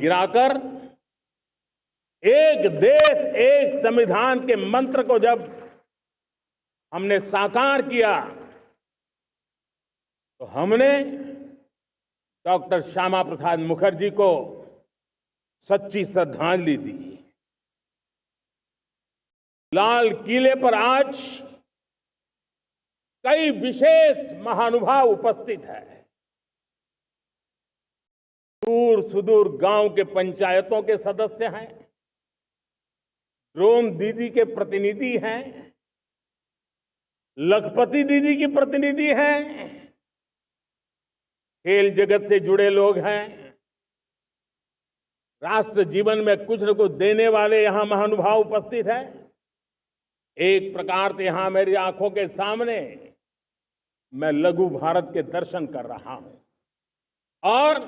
गिराकर एक देश एक संविधान के मंत्र को जब हमने साकार किया तो हमने डॉक्टर श्यामा प्रसाद मुखर्जी को सच्ची श्रद्धांजलि दी। लाल किले पर आज कई विशेष महानुभाव उपस्थित हैं। दूर सुदूर गांव के पंचायतों के सदस्य हैं, ड्रोन दीदी के प्रतिनिधि हैं, लखपति दीदी की प्रतिनिधि हैं, खेल जगत से जुड़े लोग हैं, राष्ट्र जीवन में कुछ न कुछ देने वाले यहां महानुभाव उपस्थित हैं। एक प्रकार से यहां मेरी आंखों के सामने मैं लघु भारत के दर्शन कर रहा हूं और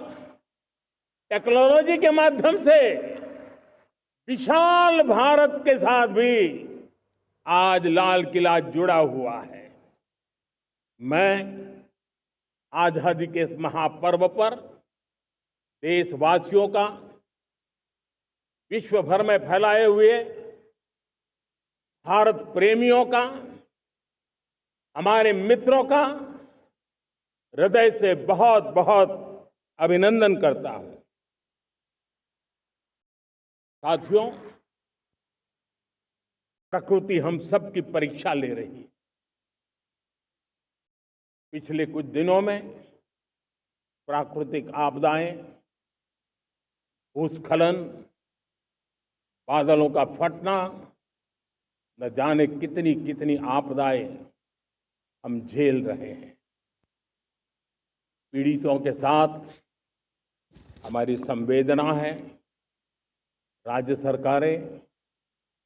टेक्नोलॉजी के माध्यम से विशाल भारत के साथ भी आज लाल किला जुड़ा हुआ है। मैं आजादी के इस महापर्व पर देशवासियों का, विश्व भर में फैलाए हुए भारत प्रेमियों का, हमारे मित्रों का हृदय से बहुत बहुत अभिनंदन करता हूं। साथियों, प्रकृति हम सब की परीक्षा ले रही है। पिछले कुछ दिनों में प्राकृतिक आपदाएं, भूस्खलन, बादलों का फटना, न जाने कितनी कितनी आपदाएं हम झेल रहे हैं। पीड़ितों के साथ हमारी संवेदना है। राज्य सरकारें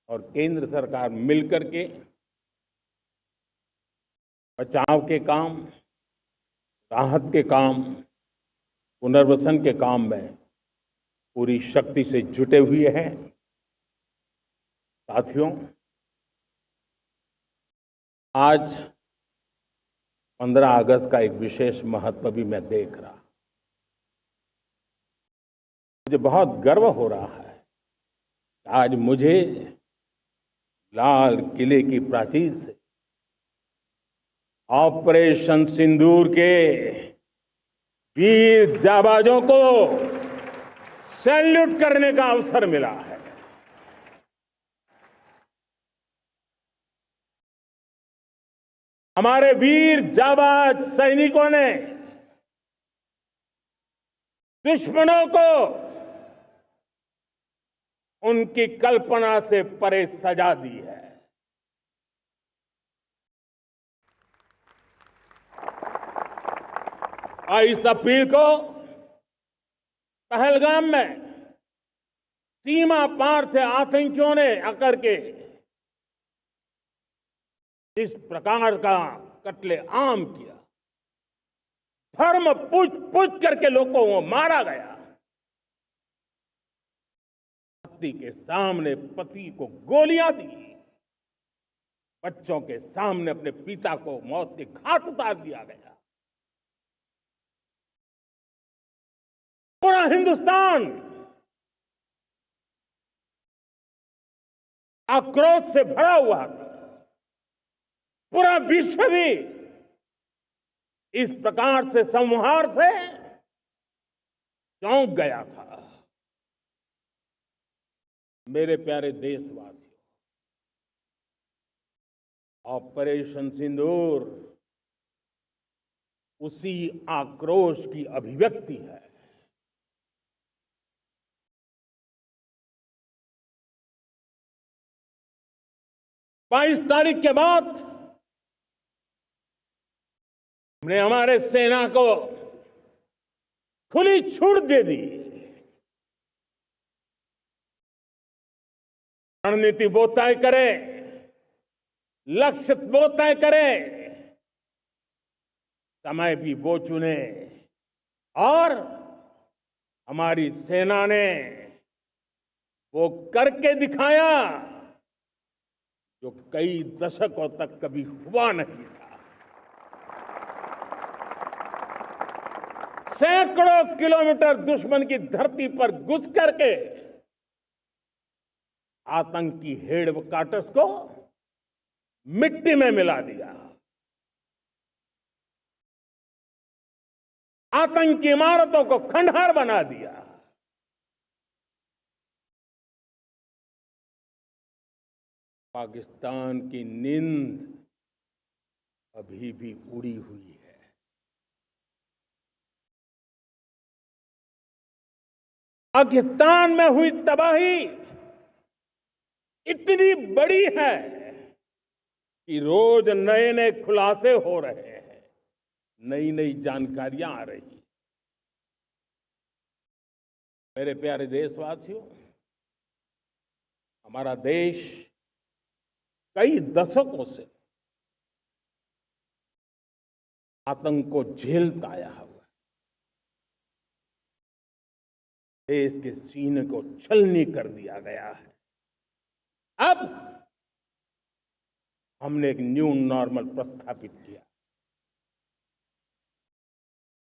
और केंद्र सरकार मिलकर के बचाव के काम, राहत के काम, पुनर्वसन के काम में पूरी शक्ति से जुटे हुए हैं। साथियों, आज 15 अगस्त का एक विशेष महत्व भी मैं देख रहा। मुझे बहुत गर्व हो रहा है। आज मुझे लाल किले की प्राचीर से ऑपरेशन सिंदूर के वीर जाबाजों को सैल्यूट करने का अवसर मिला है। हमारे वीर जाबाज सैनिकों ने दुश्मनों को उनकी कल्पना से परे सजा दी है। और इस अपील को पहलगाम में सीमा पार से आतंकियों ने आकर के इस प्रकार का कत्ले आम किया, धर्म पूछ करके लोगों को मारा गया। पति के सामने पति को गोलियां दी, बच्चों के सामने अपने पिता को मौत के घाट उतार दिया गया। पूरा हिंदुस्तान आक्रोश से भरा हुआ था। पूरा विश्व भी इस प्रकार से संहार से चौंक गया था। मेरे प्यारे देशवासियों, ऑपरेशन सिंदूर उसी आक्रोश की अभिव्यक्ति है। बाईस तारीख के बाद हमने हमारे सेना को खुली छूट दे दी। रणनीति वो तय करे, लक्ष्य वो तय करे, समय भी वो चुने और हमारी सेना ने वो करके दिखाया जो कई दशकों तक कभी हुआ नहीं था। सैकड़ों किलोमीटर दुश्मन की धरती पर घुस करके आतंकी हेडक्वार्टर्स को मिट्टी में मिला दिया, आतंकी इमारतों को खंडहर बना दिया। पाकिस्तान की नींद अभी भी उड़ी हुई है। पाकिस्तान में हुई तबाही इतनी बड़ी है कि रोज नए नए खुलासे हो रहे हैं, नई नई जानकारियां आ रही हैं। मेरे प्यारे देशवासियों, हमारा देश कई दशकों से आतंक को झेलता आया हुआ है। देश के सीने को छलनी कर दिया गया है। अब हमने एक न्यू नॉर्मल प्रस्थापित किया।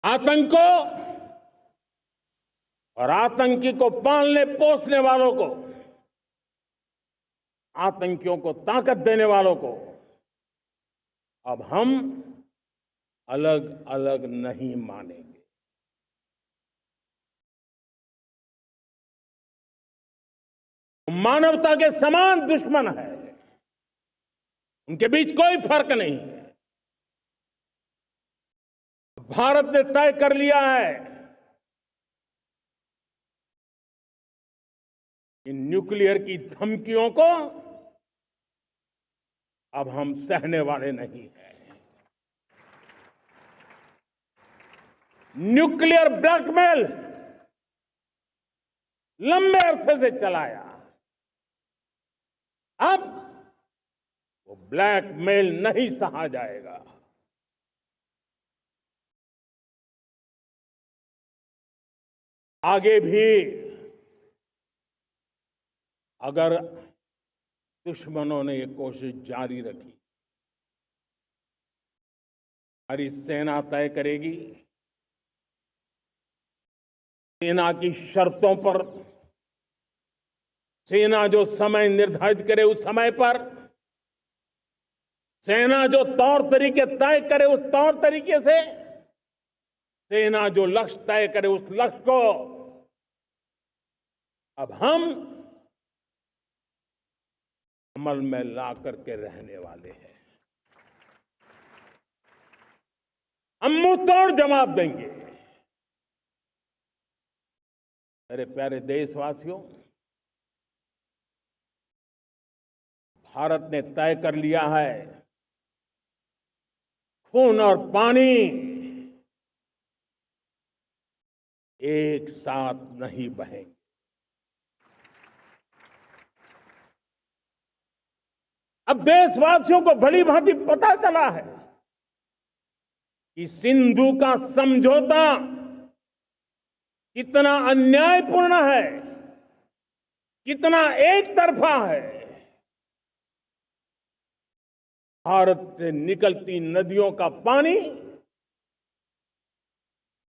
आतंक को और आतंकी को पालने पोसने वालों को, आतंकियों को ताकत देने वालों को अब हम अलग अलग नहीं मानेंगे। मानवता के समान दुश्मन है, उनके बीच कोई फर्क नहीं है। भारत ने तय कर लिया है कि न्यूक्लियर की धमकियों को अब हम सहने वाले नहीं हैं। न्यूक्लियर ब्लैकमेल लंबे अरसे से चलाया, अब वो ब्लैकमेल नहीं सहा जाएगा। आगे भी अगर दुश्मनों ने ये कोशिश जारी रखी, हमारी सेना तय करेगी, सेना की शर्तों पर, सेना जो समय निर्धारित करे उस समय पर, सेना जो तौर तरीके तय करे उस तौर तरीके से, सेना जो लक्ष्य तय करे उस लक्ष्य को अब हम अमल में ला करके रहने वाले हैं। हम मुंह तोड़ जवाब देंगे। मेरे प्यारे देशवासियों, भारत ने तय कर लिया है, खून और पानी एक साथ नहीं बहेंगे। अब देशवासियों को भली भांति पता चला है कि सिंधु का समझौता कितना अन्यायपूर्ण है, कितना एक तरफा है। भारत से निकलती नदियों का पानी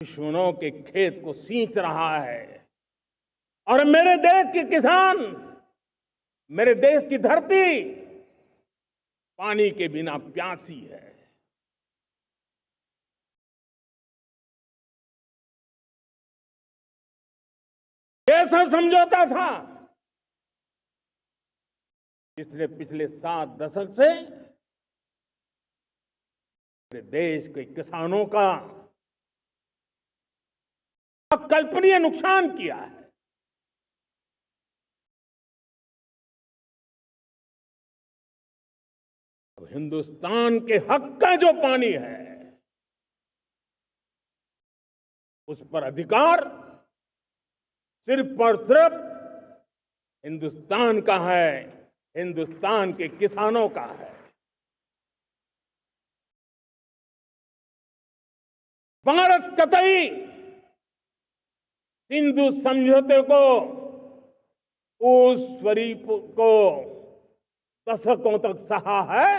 दुश्मनों के खेत को सींच रहा है और मेरे देश के किसान, मेरे देश की धरती पानी के बिना प्यासी है। ऐसा समझौता था जिसने पिछले 7 दशक से मेरे देश के किसानों का अकल्पनीय नुकसान किया है। अब हिंदुस्तान के हक का जो पानी है उस पर अधिकार सिर्फ और सिर्फ हिंदुस्तान का है, हिंदुस्तान के किसानों का है। भारत कतई सिंधु समझौते को, उस स्वरूप को दशकों तक सहा है,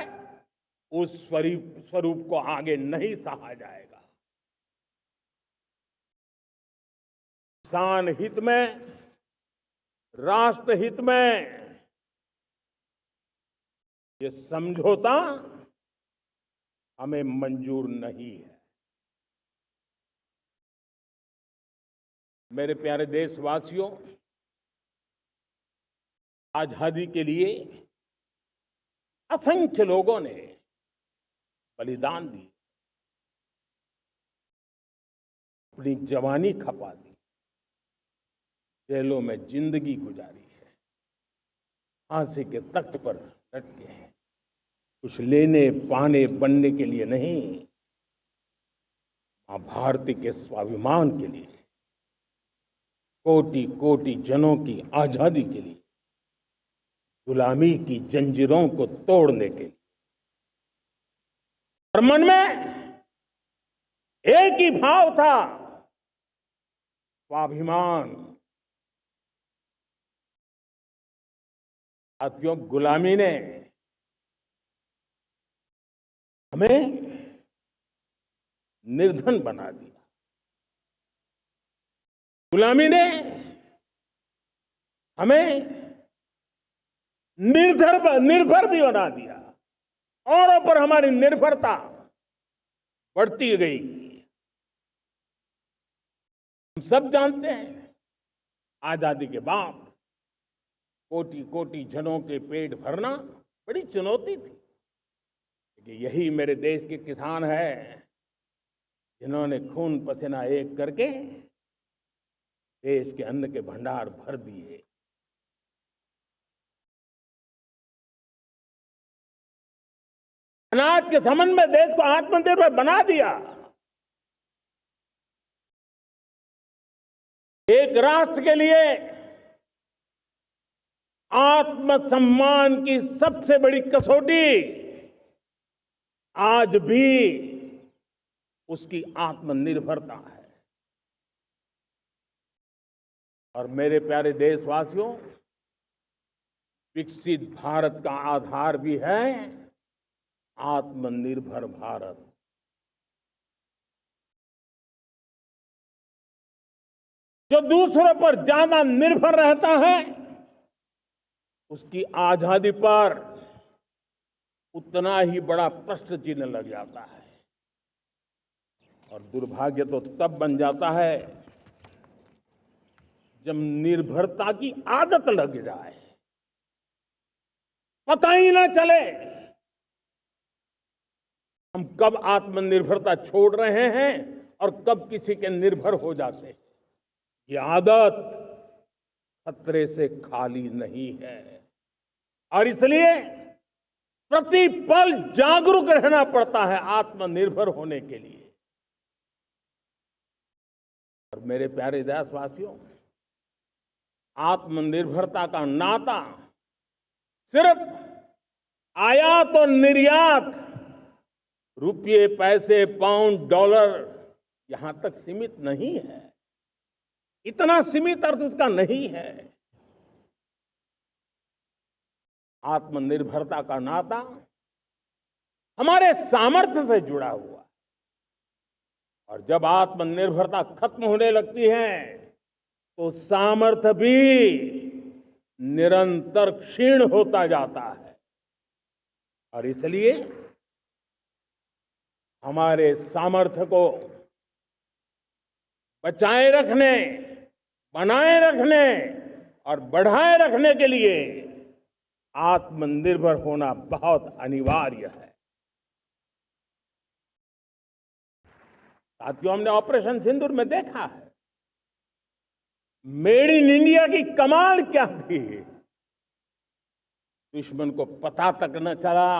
उस स्वरूप को आगे नहीं सहा जाएगा। किसान हित में, राष्ट्र हित में ये समझौता हमें मंजूर नहीं है। मेरे प्यारे देशवासियों, आजादी के लिए असंख्य लोगों ने बलिदान दी, अपनी जवानी खपा दी, जेलों में जिंदगी गुजारी है, फांसी के तख्त पर लटके हैं, कुछ लेने पाने बनने के लिए नहीं, मां भारती के स्वाभिमान के लिए, कोटि कोटि जनों की आजादी के लिए, गुलामी की जंजीरों को तोड़ने के लिए। और मन में एक ही भाव था, स्वाभिमान। साथियों, गुलामी ने हमें निर्धन बना दिया, गुलामी ने हमें निर्भर भी बना दिया, औरों पर हमारी निर्भरता बढ़ती गई। हम सब जानते हैं, आजादी के बाद कोटि कोटि जनों के पेट भरना बड़ी चुनौती थी, लेकिन यही मेरे देश के किसान हैं जिन्होंने खून पसीना एक करके देश के अन्न के भंडार भर दिए। अनाज के संबंध में देश को आत्मनिर्भर बना दिया। एक राष्ट्र के लिए आत्मसम्मान की सबसे बड़ी कसौटी आज भी उसकी आत्मनिर्भरता है। और मेरे प्यारे देशवासियों, विकसित भारत का आधार भी है आत्मनिर्भर भारत। जो दूसरों पर ज्यादा निर्भर रहता है, उसकी आजादी पर उतना ही बड़ा प्रश्न चिन्ह लग जाता है। और दुर्भाग्य तो तब बन जाता है जब निर्भरता की आदत लग जाए, पता ही ना चले हम कब आत्मनिर्भरता छोड़ रहे हैं और कब किसी के निर्भर हो जाते हैं। ये आदत खतरे से खाली नहीं है और इसलिए प्रतिपल जागरूक रहना पड़ता है आत्मनिर्भर होने के लिए। और मेरे प्यारे देशवासियों, आत्मनिर्भरता का नाता सिर्फ आयात और निर्यात, रुपये, पैसे, पाउंड, डॉलर यहां तक सीमित नहीं है। इतना सीमित अर्थ उसका नहीं है। आत्मनिर्भरता का नाता हमारे सामर्थ्य से जुड़ा हुआ है। और जब आत्मनिर्भरता खत्म होने लगती है तो सामर्थ्य भी निरंतर क्षीण होता जाता है। और इसलिए हमारे सामर्थ्य को बचाए रखने, बनाए रखने और बढ़ाए रखने के लिए आत्मनिर्भर होना बहुत अनिवार्य है। साथियों, हमने ऑपरेशन सिंदूर में देखा है मेड इन इंडिया की कमाल क्या थी। दुश्मन को पता तक न चला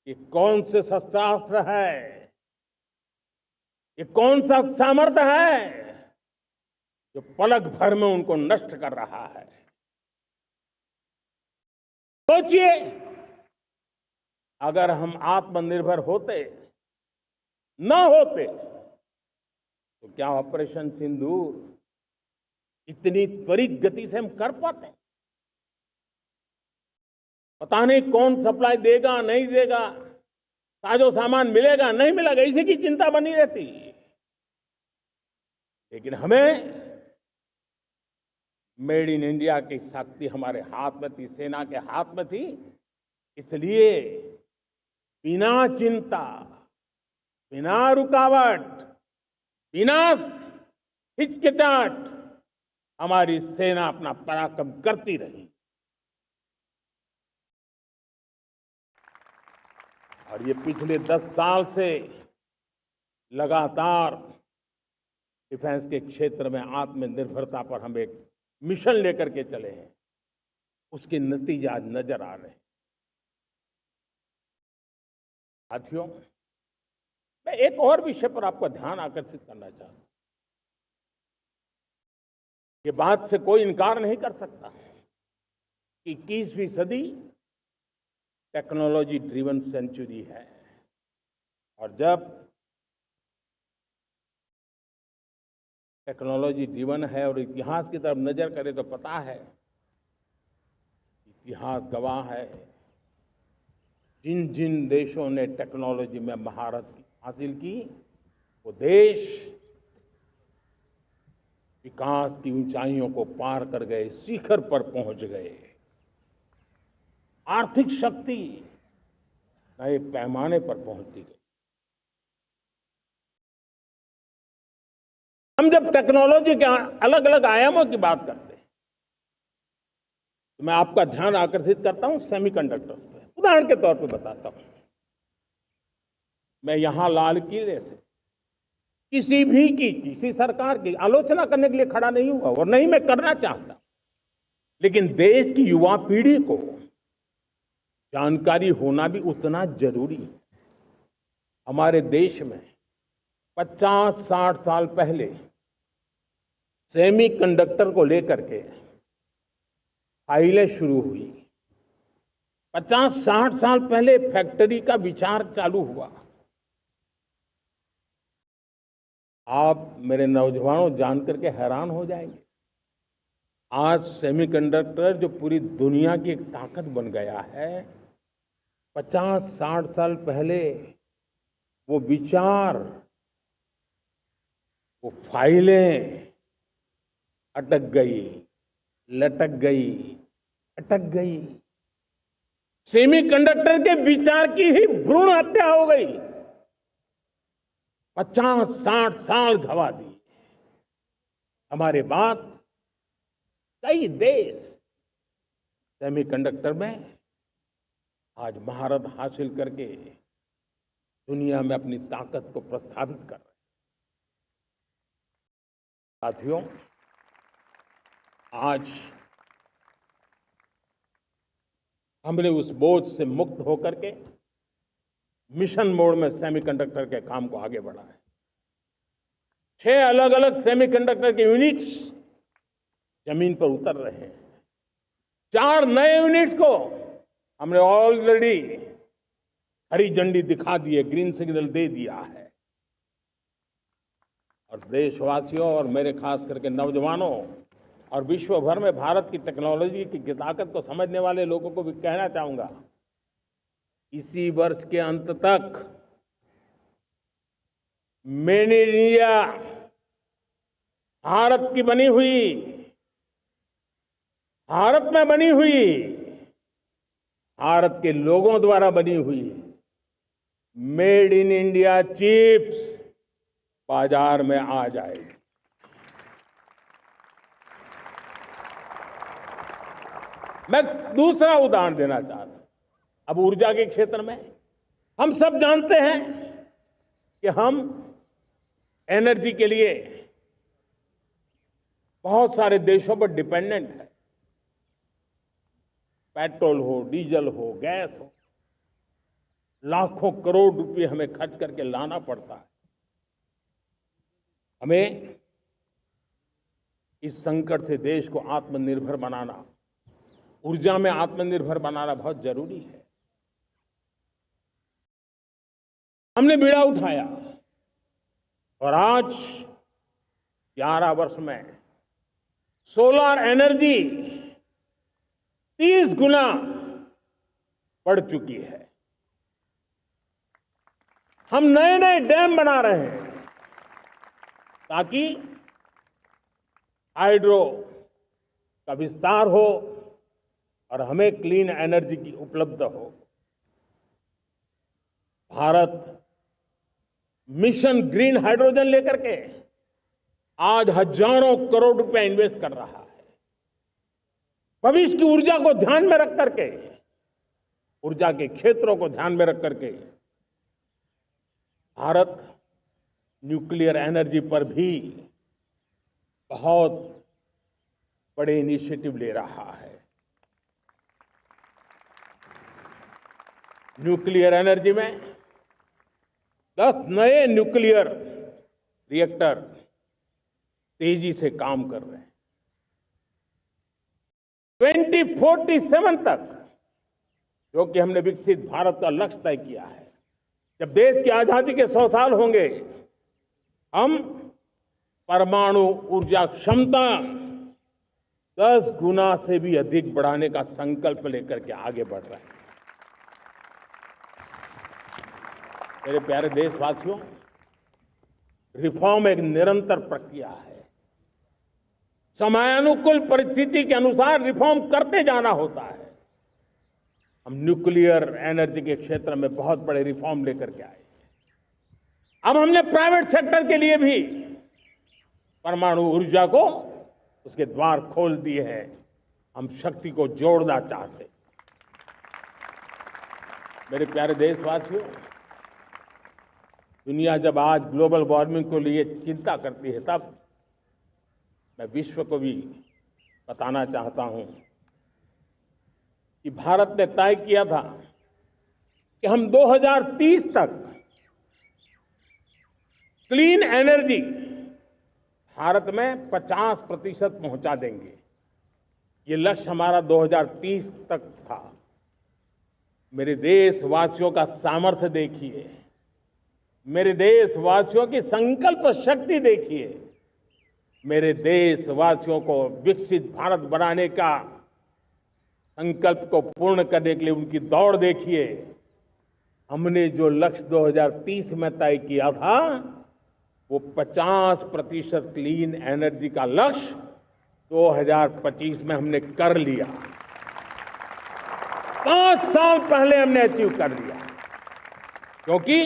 कि कौन से शस्त्रास्त्र है, ये कौन सा सामर्थ्य है जो पलक भर में उनको नष्ट कर रहा है। सोचिए, अगर हम आत्मनिर्भर होते न होते तो क्या ऑपरेशन सिंदूर इतनी त्वरित गति से हम कर पाते? पता नहीं कौन सप्लाई देगा, नहीं देगा, साजो सामान मिलेगा, नहीं मिलेगा, इसी की चिंता बनी रहती। लेकिन हमें मेड इन इंडिया की शक्ति हमारे हाथ में थी, सेना के हाथ में थी। इसलिए बिना चिंता, बिना रुकावट, बिना हिचकिचाहट हमारी सेना अपना पराक्रम करती रही। और ये पिछले 10 साल से लगातार डिफेंस के क्षेत्र में आत्मनिर्भरता पर हम एक मिशन लेकर के चले हैं, उसके नतीजे आज नजर आ रहे हैं। साथियों, मैं एक और विषय पर आपका ध्यान आकर्षित करना चाहता हूं। ये बात से कोई इनकार नहीं कर सकता कि 21वीं सदी टेक्नोलॉजी ड्रिवन सेंचुरी है। और जब टेक्नोलॉजी ड्रिवन है और इतिहास की तरफ नजर करें तो पता है, इतिहास गवाह है, जिन जिन देशों ने टेक्नोलॉजी में महारत हासिल की, वो देश विकास की ऊंचाइयों को पार कर गए, शिखर पर पहुंच गए। आर्थिक शक्ति नए पैमाने पर पहुंचती गई। हम जब टेक्नोलॉजी के अलग अलग आयामों की बात करते हैं तो मैं आपका ध्यान आकर्षित करता हूं सेमीकंडक्टर्स पे। उदाहरण के तौर पे बताता हूं, मैं यहां लाल किले से किसी सरकार की आलोचना करने के लिए खड़ा नहीं हुआ और नहीं मैं करना चाहता, लेकिन देश की युवा पीढ़ी को जानकारी होना भी उतना जरूरी है। हमारे देश में 50-60 साल पहले सेमीकंडक्टर को लेकर के फाइलें शुरू हुई। 50-60 साल पहले फैक्ट्री का विचार चालू हुआ। आप मेरे नौजवानों जानकर के हैरान हो जाएंगे, आज सेमीकंडक्टर जो पूरी दुनिया की एक ताकत बन गया है, 50-60 साल पहले वो विचार, वो फाइलें अटक गई, लटक गई, अटक गई। सेमीकंडक्टर के विचार की ही भ्रूण हत्या हो गई। 50-60 साल गवा दी। हमारे बाद कई देश सेमीकंडक्टर में आज महारत हासिल करके दुनिया में अपनी ताकत को प्रस्थापित कर रहे हैं। साथियों, आज हमने उस बोझ से मुक्त होकर के मिशन मोड में सेमीकंडक्टर के काम को आगे बढ़ा है। 6 अलग अलग सेमीकंडक्टर के यूनिट्स जमीन पर उतर रहे हैं। 4 नए यूनिट्स को हमने ऑलरेडी हरी झंडी दिखा दी है, ग्रीन सिग्नल दे दिया है। और देशवासियों और मेरे खास करके नौजवानों और विश्व भर में भारत की टेक्नोलॉजी की ताकत को समझने वाले लोगों को भी कहना चाहूंगा, इसी वर्ष के अंत तक मेड इन इंडिया, भारत की बनी हुई, भारत में बनी हुई, भारत के लोगों द्वारा बनी हुई मेड इन इंडिया चिप्स बाजार में आ जाएगी। मैं दूसरा उदाहरण देना चाहता हूं। अब ऊर्जा के क्षेत्र में हम सब जानते हैं कि हम एनर्जी के लिए बहुत सारे देशों पर डिपेंडेंट है। पेट्रोल हो, डीजल हो, गैस हो, लाखों करोड़ रुपए हमें खर्च करके लाना पड़ता है। हमें इस संकट से देश को आत्मनिर्भर बनाना, ऊर्जा में आत्मनिर्भर बनाना बहुत जरूरी है। हमने बीड़ा उठाया और आज 11 वर्ष में सोलर एनर्जी 30 गुना बढ़ चुकी है। हम नए नए डैम बना रहे हैं ताकि हाइड्रो का विस्तार हो और हमें क्लीन एनर्जी की उपलब्ध हो। भारत मिशन ग्रीन हाइड्रोजन लेकर के आज हजारों करोड़ रुपए इन्वेस्ट कर रहा है। भविष्य की ऊर्जा को ध्यान में रख करके, ऊर्जा के क्षेत्रों को ध्यान में रख करके भारत न्यूक्लियर एनर्जी पर भी बहुत बड़े इनिशिएटिव ले रहा है। न्यूक्लियर एनर्जी में 10 नए न्यूक्लियर रिएक्टर तेजी से काम कर रहे हैं। 2047 तक, जो कि हमने विकसित भारत का लक्ष्य तय किया है, जब देश की आजादी के 100 साल होंगे, हम परमाणु ऊर्जा क्षमता 10 गुना से भी अधिक बढ़ाने का संकल्प लेकर के आगे बढ़ रहे हैं। मेरे प्यारे देशवासियों, रिफॉर्म एक निरंतर प्रक्रिया है। समयानुकूल परिस्थिति के अनुसार रिफॉर्म करते जाना होता है। हम न्यूक्लियर एनर्जी के क्षेत्र में बहुत बड़े रिफॉर्म लेकर के आए। अब हमने प्राइवेट सेक्टर के लिए भी परमाणु ऊर्जा को उसके द्वार खोल दिए हैं। हम शक्ति को जोड़ना चाहते हैं। मेरे प्यारे देशवासियों, दुनिया जब आज ग्लोबल वार्मिंग को लिए चिंता करती है, तब मैं विश्व को भी बताना चाहता हूं कि भारत ने तय किया था कि हम 2030 तक क्लीन एनर्जी भारत में 50% पहुंचा देंगे। ये लक्ष्य हमारा 2030 तक था। मेरे देशवासियों का सामर्थ्य देखिए, मेरे देशवासियों की संकल्प शक्ति देखिए, मेरे देशवासियों को विकसित भारत बनाने का संकल्प को पूर्ण करने के लिए उनकी दौड़ देखिए। हमने जो लक्ष्य 2030 में तय किया था, वो 50% क्लीन एनर्जी का लक्ष्य 2025 में हमने कर लिया। 5 साल पहले हमने अचीव कर लिया, क्योंकि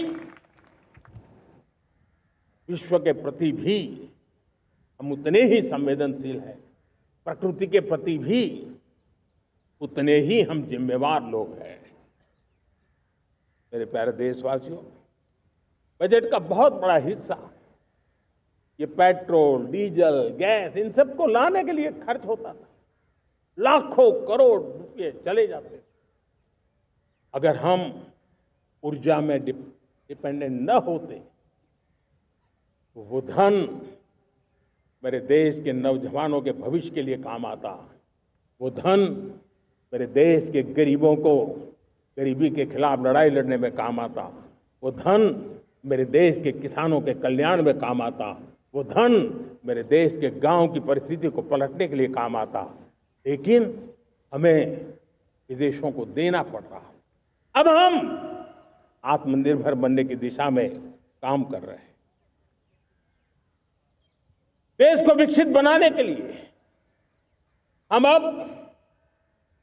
विश्व के प्रति भी हम उतने ही संवेदनशील हैं, प्रकृति के प्रति भी उतने ही हम जिम्मेवार लोग हैं। मेरे प्यारे देशवासियों, बजट का बहुत बड़ा हिस्सा ये पेट्रोल, डीजल, गैस, इन सब को लाने के लिए खर्च होता था। लाखों करोड़ रुपए चले जाते थे। अगर हम ऊर्जा में डिपेंडेंट न होते तो वो धन मेरे देश के नौजवानों के भविष्य के लिए काम आता। वो धन मेरे देश के गरीबों को गरीबी के खिलाफ लड़ाई लड़ने में काम आता। वो धन मेरे देश के किसानों के कल्याण में काम आता। वो धन मेरे देश के गांव की परिस्थिति को पलटने के लिए काम आता। लेकिन हमें विदेशों को देना पड़ रहा। अब हम आत्मनिर्भर बनने की दिशा में काम कर रहे हैं। देश को विकसित बनाने के लिए हम अब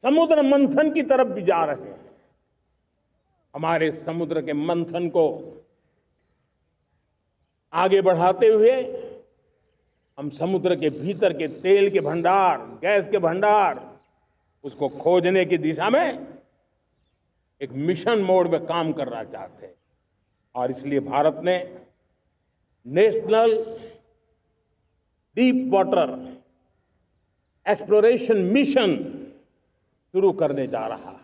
समुद्र मंथन की तरफ भी जा रहे हैं। हमारे समुद्र के मंथन को आगे बढ़ाते हुए हम समुद्र के भीतर के तेल के भंडार, गैस के भंडार, उसको खोजने की दिशा में एक मिशन मोड में काम करना चाहते हैं। और इसलिए भारत ने national deep water exploration mission शुरू करने जा रहा है।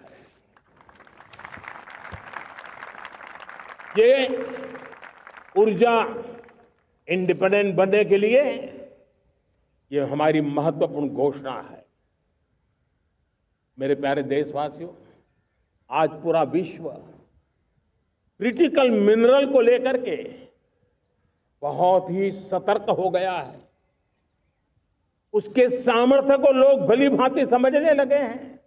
ये ऊर्जा इंडिपेंडेंट बनने के लिए ये हमारी महत्वपूर्ण घोषणा है। मेरे प्यारे देशवासियों, आज पूरा विश्व क्रिटिकल मिनरल को लेकर के बहुत ही सतर्क हो गया है। उसके सामर्थ्य को लोग भली भांति समझने लगे हैं।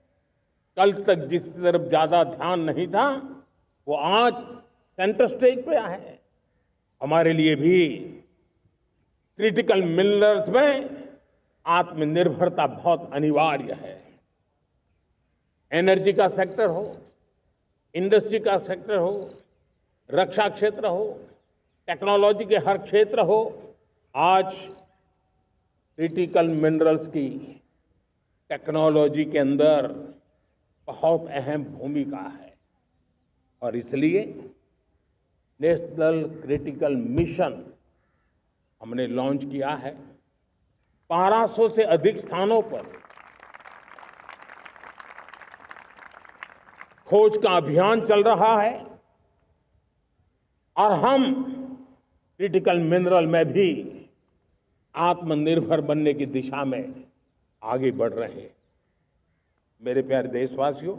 कल तक जिस तरफ ज्यादा ध्यान नहीं था, वो आज सेंटर स्टेज पे है। हमारे लिए भी क्रिटिकल मिनरल्स में आत्मनिर्भरता बहुत अनिवार्य है। एनर्जी का सेक्टर हो, इंडस्ट्री का सेक्टर हो, रक्षा क्षेत्र हो, टेक्नोलॉजी के हर क्षेत्र हो, आज क्रिटिकल मिनरल्स की टेक्नोलॉजी के अंदर बहुत अहम भूमिका है। और इसलिए नेशनल क्रिटिकल मिशन हमने लॉन्च किया है। 1200 से अधिक स्थानों पर खोज का अभियान चल रहा है और हम क्रिटिकल मिनरल में भी आत्मनिर्भर बनने की दिशा में आगे बढ़ रहे हैं। मेरे प्यारे देशवासियों,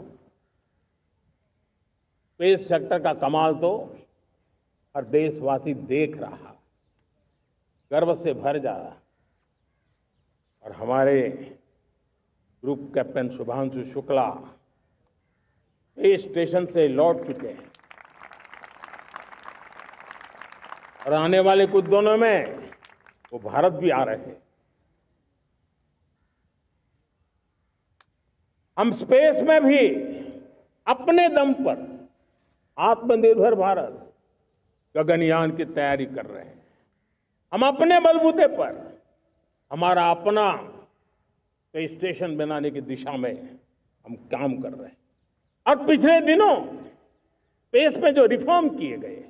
स्पेस सेक्टर का कमाल तो हर देशवासी देख रहा, गर्व से भर जा रहा। और हमारे group captain Shubhanshu Shukla space station से लौट चुके हैं और आने वाले कुछ दिनों में वो भारत भी आ रहे हैं। हम स्पेस में भी अपने दम पर आत्मनिर्भर भारत गगनयान की तैयारी कर रहे हैं। हम अपने बलबूते पर हमारा अपना स्पेस स्टेशन बनाने की दिशा में हम काम कर रहे हैं। और पिछले दिनों स्पेस में जो रिफॉर्म किए गए,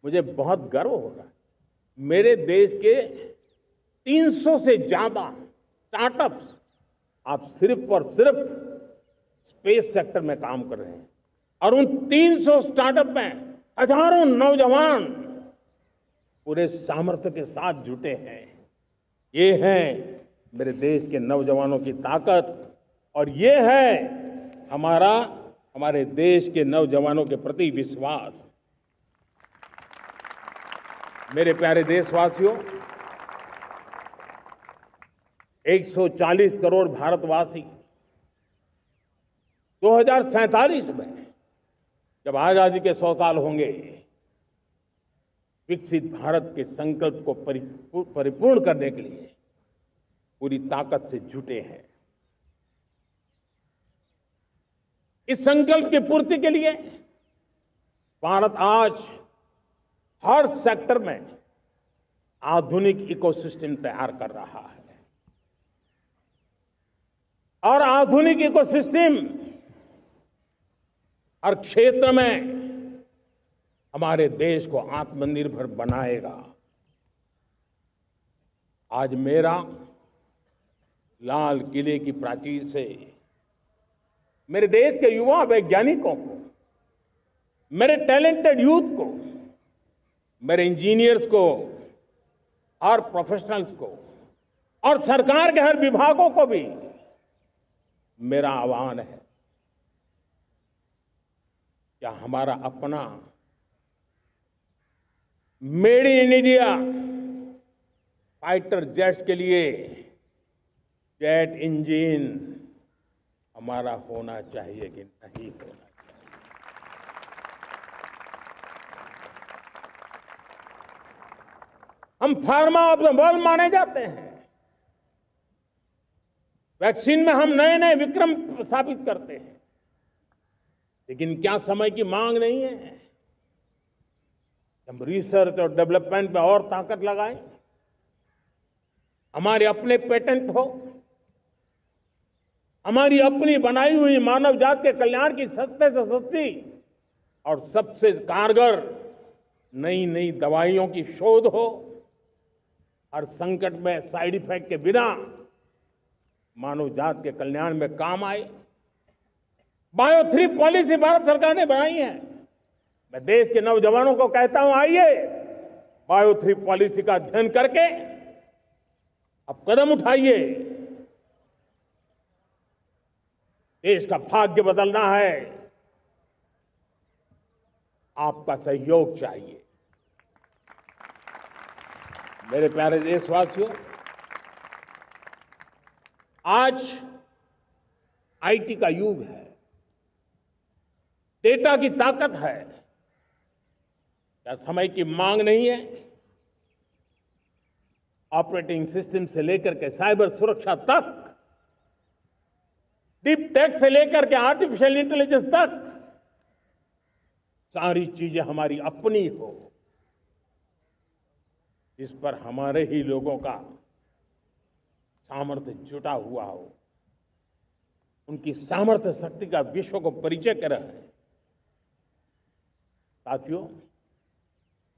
मुझे बहुत गर्व हो रहा है। मेरे देश के 300 से ज्यादा स्टार्टअप्स आप सिर्फ और सिर्फ स्पेस सेक्टर में काम कर रहे हैं और उन 300 स्टार्टअप में हजारों नौजवान पूरे सामर्थ्य के साथ जुटे हैं। ये है मेरे देश के नौजवानों की ताकत और ये है हमारे देश के नौजवानों के प्रति विश्वास। मेरे प्यारे देशवासियों, 140 करोड़ भारतवासी 2047 में जब आजादी के 100 साल होंगे, विकसित भारत के संकल्प को परिपूर्ण करने के लिए पूरी ताकत से जुटे हैं। इस संकल्प की पूर्ति के लिए भारत आज हर सेक्टर में आधुनिक इकोसिस्टम तैयार कर रहा है और आधुनिक इकोसिस्टम हर क्षेत्र में हमारे देश को आत्मनिर्भर बनाएगा। आज मेरा लाल किले की प्राचीर से मेरे देश के युवा वैज्ञानिकों को, मेरे टैलेंटेड यूथ को, मेरे इंजीनियर्स को और प्रोफेशनल्स को और सरकार के हर विभागों को भी मेरा आह्वान है, क्या हमारा अपना made in India fighter jets के लिए जेट इंजन हमारा होना चाहिए कि नहीं होना चाहिए? हम फार्मा ऑफ द वर्ल्ड माने जाते हैं। वैक्सीन में हम नए नए विक्रम स्थापित करते हैं, लेकिन क्या समय की मांग नहीं है हम रिसर्च और डेवलपमेंट में और ताकत लगाएं? हमारे अपने पेटेंट हो, हमारी अपनी बनाई हुई मानव जात के कल्याण की सस्ते से सस्ती और सबसे कारगर नई नई दवाइयों की शोध हो, हर संकट में साइड इफेक्ट के बिना मानव जात के कल्याण में काम आए। बायो 3 पॉलिसी भारत सरकार ने बनाई है। मैं देश के नौजवानों को कहता हूं, आइए बायो 3 पॉलिसी का अध्ययन करके अब कदम उठाइए। देश का भाग्य बदलना है, आपका सहयोग चाहिए। मेरे प्यारे देशवासियों, आज आईटी का युग है, डेटा की ताकत है। क्या समय की मांग नहीं है? ऑपरेटिंग सिस्टम से लेकर के साइबर सुरक्षा तक, डीप टेक से लेकर के आर्टिफिशियल इंटेलिजेंस तक, सारी चीजें हमारी अपनी हो, जिस पर हमारे ही लोगों का सामर्थ्य जुटा हुआ हो, उनकी सामर्थ्य शक्ति का विश्व को परिचय कराए। साथियों,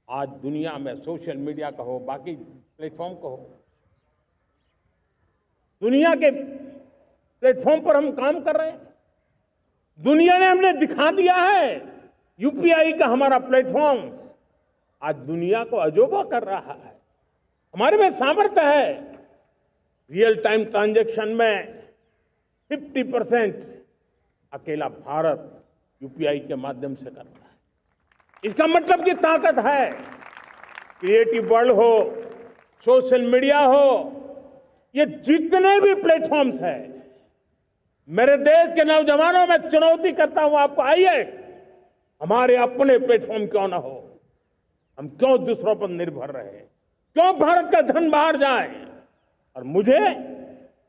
आज दुनिया में सोशल मीडिया का हो, बाकी प्लेटफॉर्म का हो, दुनिया के प्लेटफॉर्म पर हम काम कर रहे हैं। दुनिया ने हमने दिखा दिया है, यूपीआई का हमारा प्लेटफॉर्म आज दुनिया को अजोबा कर रहा है। हमारे में सामर्थ्य है। रियल टाइम ट्रांजैक्शन में 50% अकेला भारत यूपीआई के माध्यम से कर रहा है। इसका मतलब की ताकत है। क्रिएटिव वर्ल्ड हो, सोशल मीडिया हो, ये जितने भी प्लेटफॉर्म्स हैं, मेरे देश के नौजवानों में चुनौती करता हूं आपको, आइए हमारे अपने प्लेटफॉर्म क्यों ना हो, हम क्यों दूसरों पर निर्भर रहे, क्यों भारत का धन बाहर जाए। और मुझे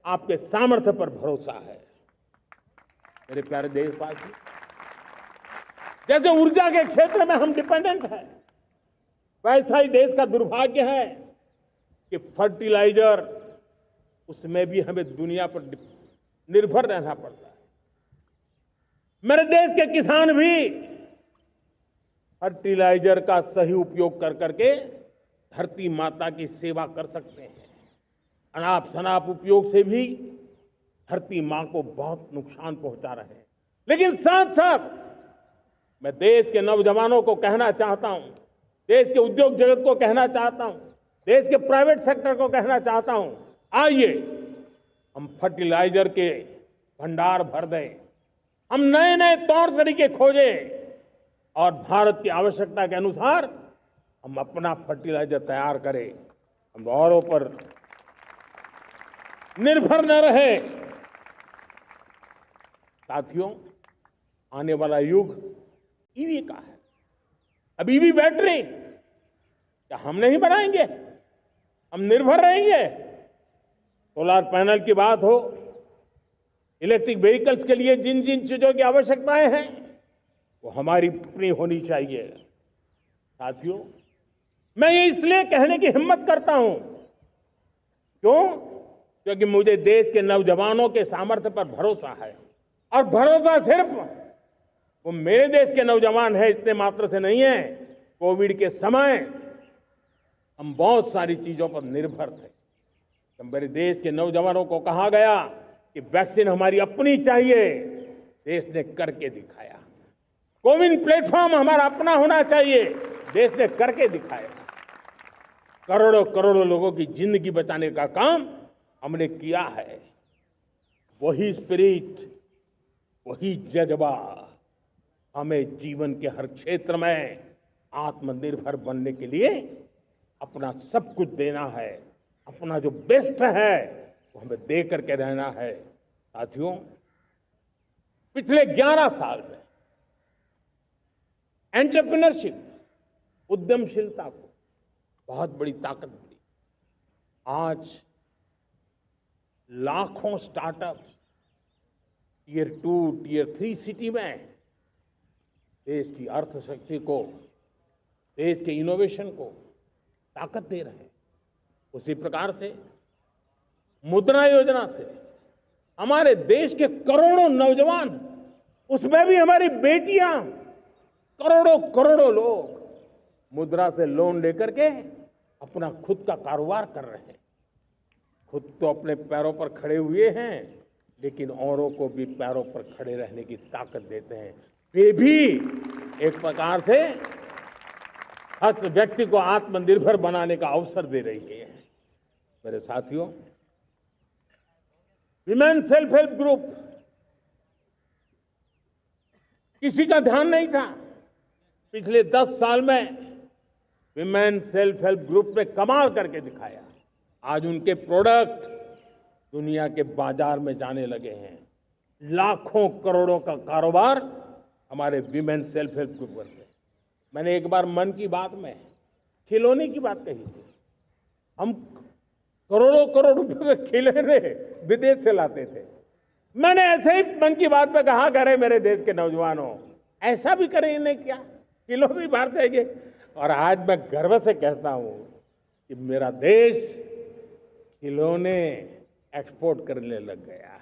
आपके सामर्थ्य पर भरोसा है। मेरे प्यारे देशवासी, जैसे ऊर्जा के क्षेत्र में हम डिपेंडेंट हैं, वैसा ही देश का दुर्भाग्य है कि फर्टिलाइजर, उसमें भी हमें दुनिया पर निर्भर रहना पड़ता है। मेरे देश के किसान भी फर्टिलाइजर का सही उपयोग कर करके धरती माता की सेवा कर सकते हैं। अनाप शनाप उपयोग से भी धरती मां को बहुत नुकसान पहुंचा रहे हैं। लेकिन साथ साथ मैं देश के नौजवानों को कहना चाहता हूं, देश के उद्योग जगत को कहना चाहता हूं, देश के प्राइवेट सेक्टर को कहना चाहता हूं, आइए हम फर्टिलाइजर के भंडार भर दें, हम नए नए तौर तरीके खोजें और भारत की आवश्यकता के अनुसार हम अपना फर्टिलाइजर तैयार करें। हम औरों पर निर्भर न रहे। साथियों, आने वाला युग ईवी का है। अब ईवी बैटरी क्या हम नहीं बनाएंगे? हम निर्भर रहेंगे? सोलर पैनल की बात हो, इलेक्ट्रिक व्हीकल्स के लिए जिन जिन चीजों की आवश्यकताएं हैं, वो हमारी अपनी होनी चाहिए। साथियों, मैं ये इसलिए कहने की हिम्मत करता हूं, क्यों? क्योंकि मुझे देश के नौजवानों के सामर्थ्य पर भरोसा है। और भरोसा सिर्फ वो मेरे देश के नौजवान है इतने मात्र से नहीं है। कोविड के समय हम बहुत सारी चीजों पर निर्भर थे। तो मेरे देश के नौजवानों को कहा गया कि वैक्सीन हमारी अपनी चाहिए, देश ने करके दिखाया। कोविन प्लेटफॉर्म हमारा अपना होना चाहिए, देश ने करके दिखाया। करोड़ों करोड़ों लोगों की जिंदगी बचाने का काम हमने किया है। वही स्पिरिट, वही जज्बा हमें जीवन के हर क्षेत्र में आत्मनिर्भर बनने के लिए अपना सब कुछ देना है। अपना जो बेस्ट है वो हमें दे करके रहना है। साथियों, पिछले 11 साल में एंटरप्रेन्योरशिप, उद्यमशीलता को बहुत बड़ी ताकत मिली। आज लाखों स्टार्टअप्स टियर 2, टियर 3 सिटी में देश की अर्थशक्ति को, देश के इनोवेशन को ताकत दे रहे हैं। उसी प्रकार से मुद्रा योजना से हमारे देश के करोड़ों नौजवान, उसमें भी हमारी बेटियां, करोड़ों करोड़ों लोग मुद्रा से लोन लेकर के अपना खुद का कारोबार कर रहे हैं। खुद तो अपने पैरों पर खड़े हुए हैं, लेकिन औरों को भी पैरों पर खड़े रहने की ताकत देते हैं। वे भी एक प्रकार से हर व्यक्ति को आत्मनिर्भर बनाने का अवसर दे रही है। मेरे साथियों, विमेन सेल्फ हेल्प ग्रुप, किसी का ध्यान नहीं था। पिछले 10 साल में विमेन सेल्फ हेल्प ग्रुप ने कमाल करके दिखाया। आज उनके प्रोडक्ट दुनिया के बाजार में जाने लगे हैं। लाखों करोड़ों का कारोबार हमारे विमेन सेल्फ हेल्प ग्रुप करते हैं। मैंने एक बार मन की बात में खिलौने की बात कही थी। हम करोड़ों करोड़ रुपए के खिलौने विदेश से लाते थे। मैंने ऐसे ही मन की बात में कहा, करे मेरे देश के नौजवानों, ऐसा भी करेंगे क्या, किलो भी बाहर जाएंगे। और आज मैं गर्व से कहता हूं कि मेरा देश खिलौने एक्सपोर्ट करने लग गया है।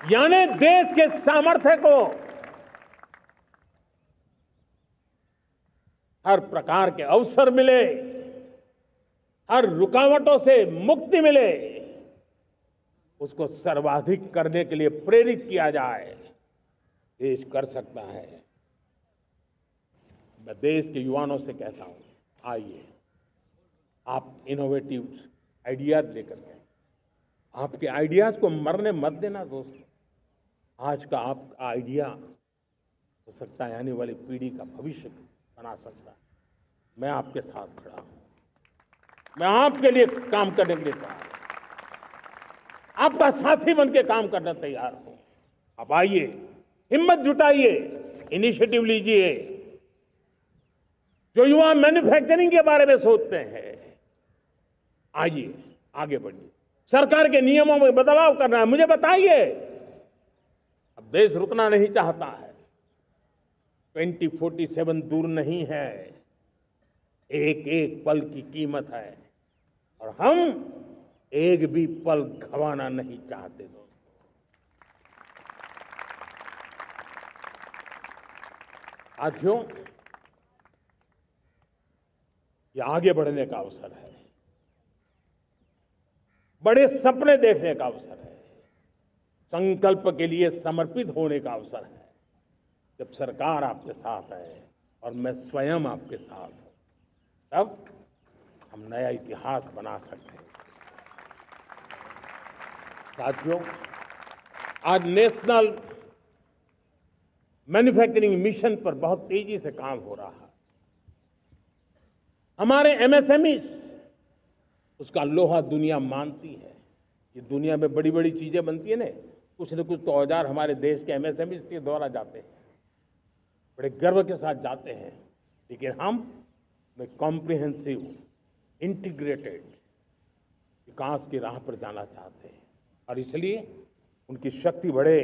यानी देश के सामर्थ्य को हर प्रकार के अवसर मिले, हर रुकावटों से मुक्ति मिले, उसको सर्वाधिक करने के लिए प्रेरित किया जाए, देश कर सकता है। मैं देश के युवाओं से कहता हूं, आइए आप इनोवेटिव आइडियाज लेकर के, आपके आइडियाज को मरने मत देना दोस्तों। आज का आपका आइडिया हो सकता है आने वाली पीढ़ी का भविष्य बना सकता है। मैं आपके साथ खड़ा हूं, मैं आपके लिए काम करने के लिए तैयार हूं, आपका साथी बन के काम करने तैयार हूं। आप आइए, हिम्मत जुटाइए, इनिशिएटिव लीजिए। जो युवा मैन्युफैक्चरिंग के बारे में सोचते हैं, आइए आगे बढ़िए। सरकार के नियमों में बदलाव करना है, मुझे बताइए। अब देश रुकना नहीं चाहता है, 2047 दूर नहीं है, एक एक पल की कीमत है और हम एक भी पल गंवाना नहीं चाहते दोस्तों। साथियों, ये आगे बढ़ने का अवसर है, बड़े सपने देखने का अवसर है, संकल्प के लिए समर्पित होने का अवसर है। जब सरकार आपके साथ है और मैं स्वयं आपके साथ हूं, तब हम नया इतिहास बना सकते हैं। साथियों, आज नेशनल मैन्युफैक्चरिंग मिशन पर बहुत तेजी से काम हो रहा है। हमारे एमएसएमई, उसका लोहा दुनिया मानती है। ये दुनिया में बड़ी बड़ी चीजें बनती है ना, कुछ न कुछ तो औजार हमारे देश के एमएसएमई के द्वारा जाते हैं, बड़े गर्व के साथ जाते हैं। लेकिन हम कॉम्प्रिहेंसिव इंटीग्रेटेड विकास की राह पर जाना चाहते हैं और इसलिए उनकी शक्ति बढ़े।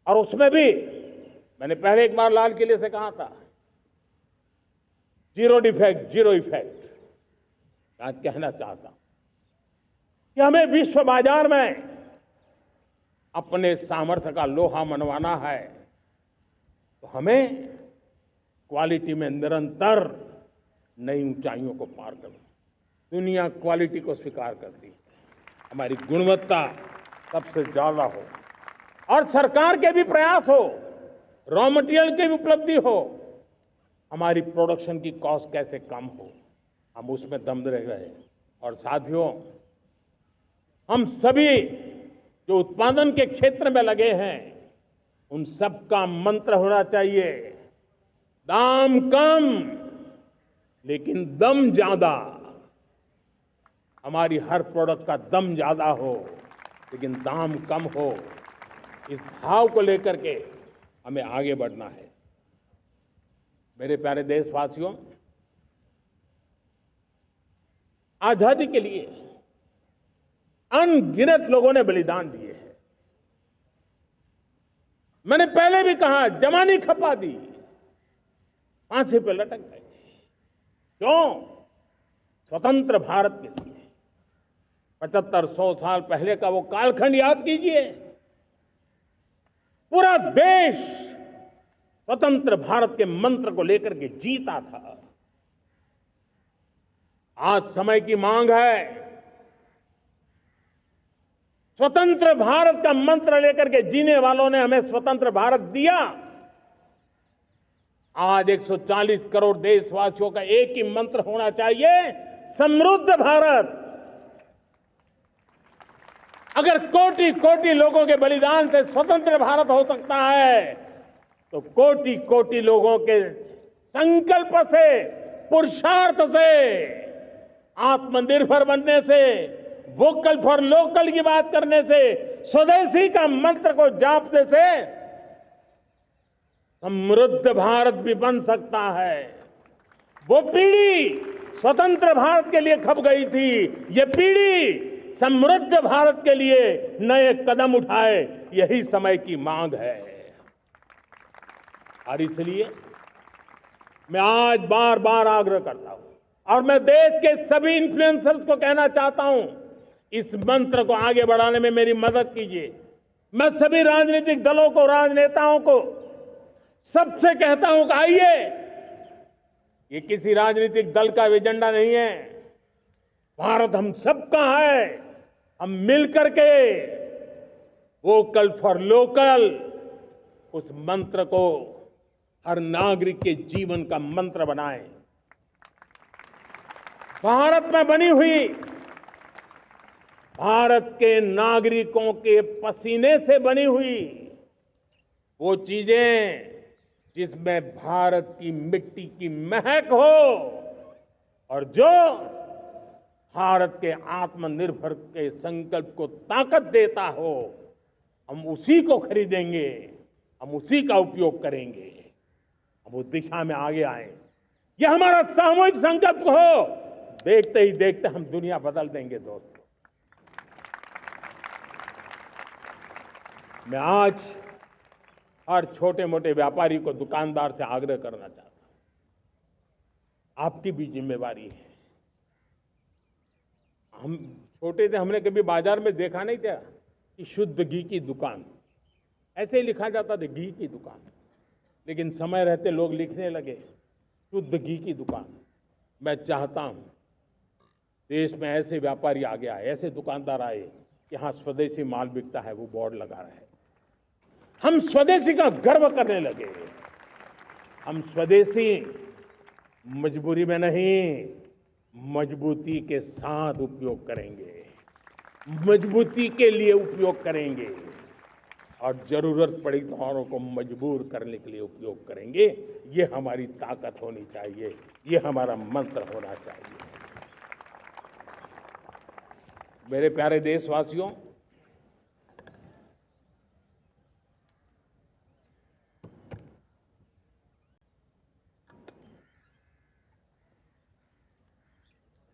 और उसमें भी मैंने पहले एक बार लाल किले से कहा था, जीरो डिफेक्ट जीरो इफेक्ट। आज कहना चाहता हूं कि हमें विश्व बाजार में अपने सामर्थ्य का लोहा मनवाना है, तो हमें क्वालिटी में निरंतर नई ऊंचाइयों को पार करना। दुनिया क्वालिटी को स्वीकार करती है, हमारी गुणवत्ता सबसे ज्यादा हो और सरकार के भी प्रयास हो, रॉ मटेरियल की भी उपलब्धि हो, हमारी प्रोडक्शन की कॉस्ट कैसे कम हो, हम उसमें दम रह गए। और साथियों, हम सभी जो उत्पादन के क्षेत्र में लगे हैं, उन सबका मंत्र होना चाहिए, दाम कम लेकिन दम ज्यादा। हमारी हर प्रोडक्ट का दम ज्यादा हो लेकिन दाम कम हो। इस भाव को लेकर के हमें आगे बढ़ना है। मेरे प्यारे देशवासियों, आजादी के लिए अनगिनत लोगों ने बलिदान दिए हैं। मैंने पहले भी कहा, जवानी खपा दी, फांसी पे लटक गए। क्यों? स्वतंत्र भारत के लिए। 75-100 साल पहले का वो कालखंड याद कीजिए। पूरा देश स्वतंत्र भारत के मंत्र को लेकर के जीता था। आज समय की मांग है, स्वतंत्र भारत का मंत्र लेकर के जीने वालों ने हमें स्वतंत्र भारत दिया। आज 140 करोड़ देशवासियों का एक ही मंत्र होना चाहिए, समृद्ध भारत। अगर कोटि कोटि लोगों के बलिदान से स्वतंत्र भारत हो सकता है, तो कोटि कोटि लोगों के संकल्प से, पुरुषार्थ से, आत्मनिर्भर बनने से, वोकल फॉर लोकल की बात करने से, स्वदेशी का मंत्र को जापने से समृद्ध भारत भी बन सकता है। वो पीढ़ी स्वतंत्र भारत के लिए खप गई थी। ये पीढ़ी समृद्ध भारत के लिए नए कदम उठाए, यही समय की मांग है। और इसलिए मैं आज बार बार आग्रह करता हूं और मैं देश के सभी इन्फ्लुएंसर्स को कहना चाहता हूं, इस मंत्र को आगे बढ़ाने में मेरी मदद कीजिए। मैं सभी राजनीतिक दलों को, राजनेताओं को सबसे कहता हूं कि आइए, ये किसी राजनीतिक दल का एजेंडा नहीं है। भारत हम सबका है। हम मिलकर के वोकल फॉर लोकल उस मंत्र को हर नागरिक के जीवन का मंत्र बनाएं। भारत में बनी हुई, भारत के नागरिकों के पसीने से बनी हुई वो चीजें जिसमें भारत की मिट्टी की महक हो और जो भारत के आत्मनिर्भर के संकल्प को ताकत देता हो, हम उसी को खरीदेंगे, हम उसी का उपयोग करेंगे, हम उस दिशा में आगे आए। यह हमारा सामूहिक संकल्प हो। देखते ही देखते हम दुनिया बदल देंगे दोस्तों। मैं आज हर छोटे मोटे व्यापारी को, दुकानदार से आग्रह करना चाहता हूं, आपकी भी जिम्मेवारी है। हम छोटे थे, हमने कभी बाजार में देखा नहीं था कि शुद्ध घी की दुकान, ऐसे ही लिखा जाता था घी की दुकान। लेकिन समय रहते लोग लिखने लगे शुद्ध घी की दुकान। मैं चाहता हूं देश में ऐसे व्यापारी आगे आए, ऐसे दुकानदार आए कि हाँ स्वदेशी माल बिकता है, वो बोर्ड लगा रहे हैं। हम स्वदेशी का गर्व करने लगे। हम स्वदेशी मजबूरी में नहीं, मजबूती के साथ उपयोग करेंगे, मजबूती के लिए उपयोग करेंगे और जरूरत पड़ी तो औरों को मजबूर करने के लिए उपयोग करेंगे। ये हमारी ताकत होनी चाहिए, ये हमारा मंत्र होना चाहिए। मेरे प्यारे देशवासियों,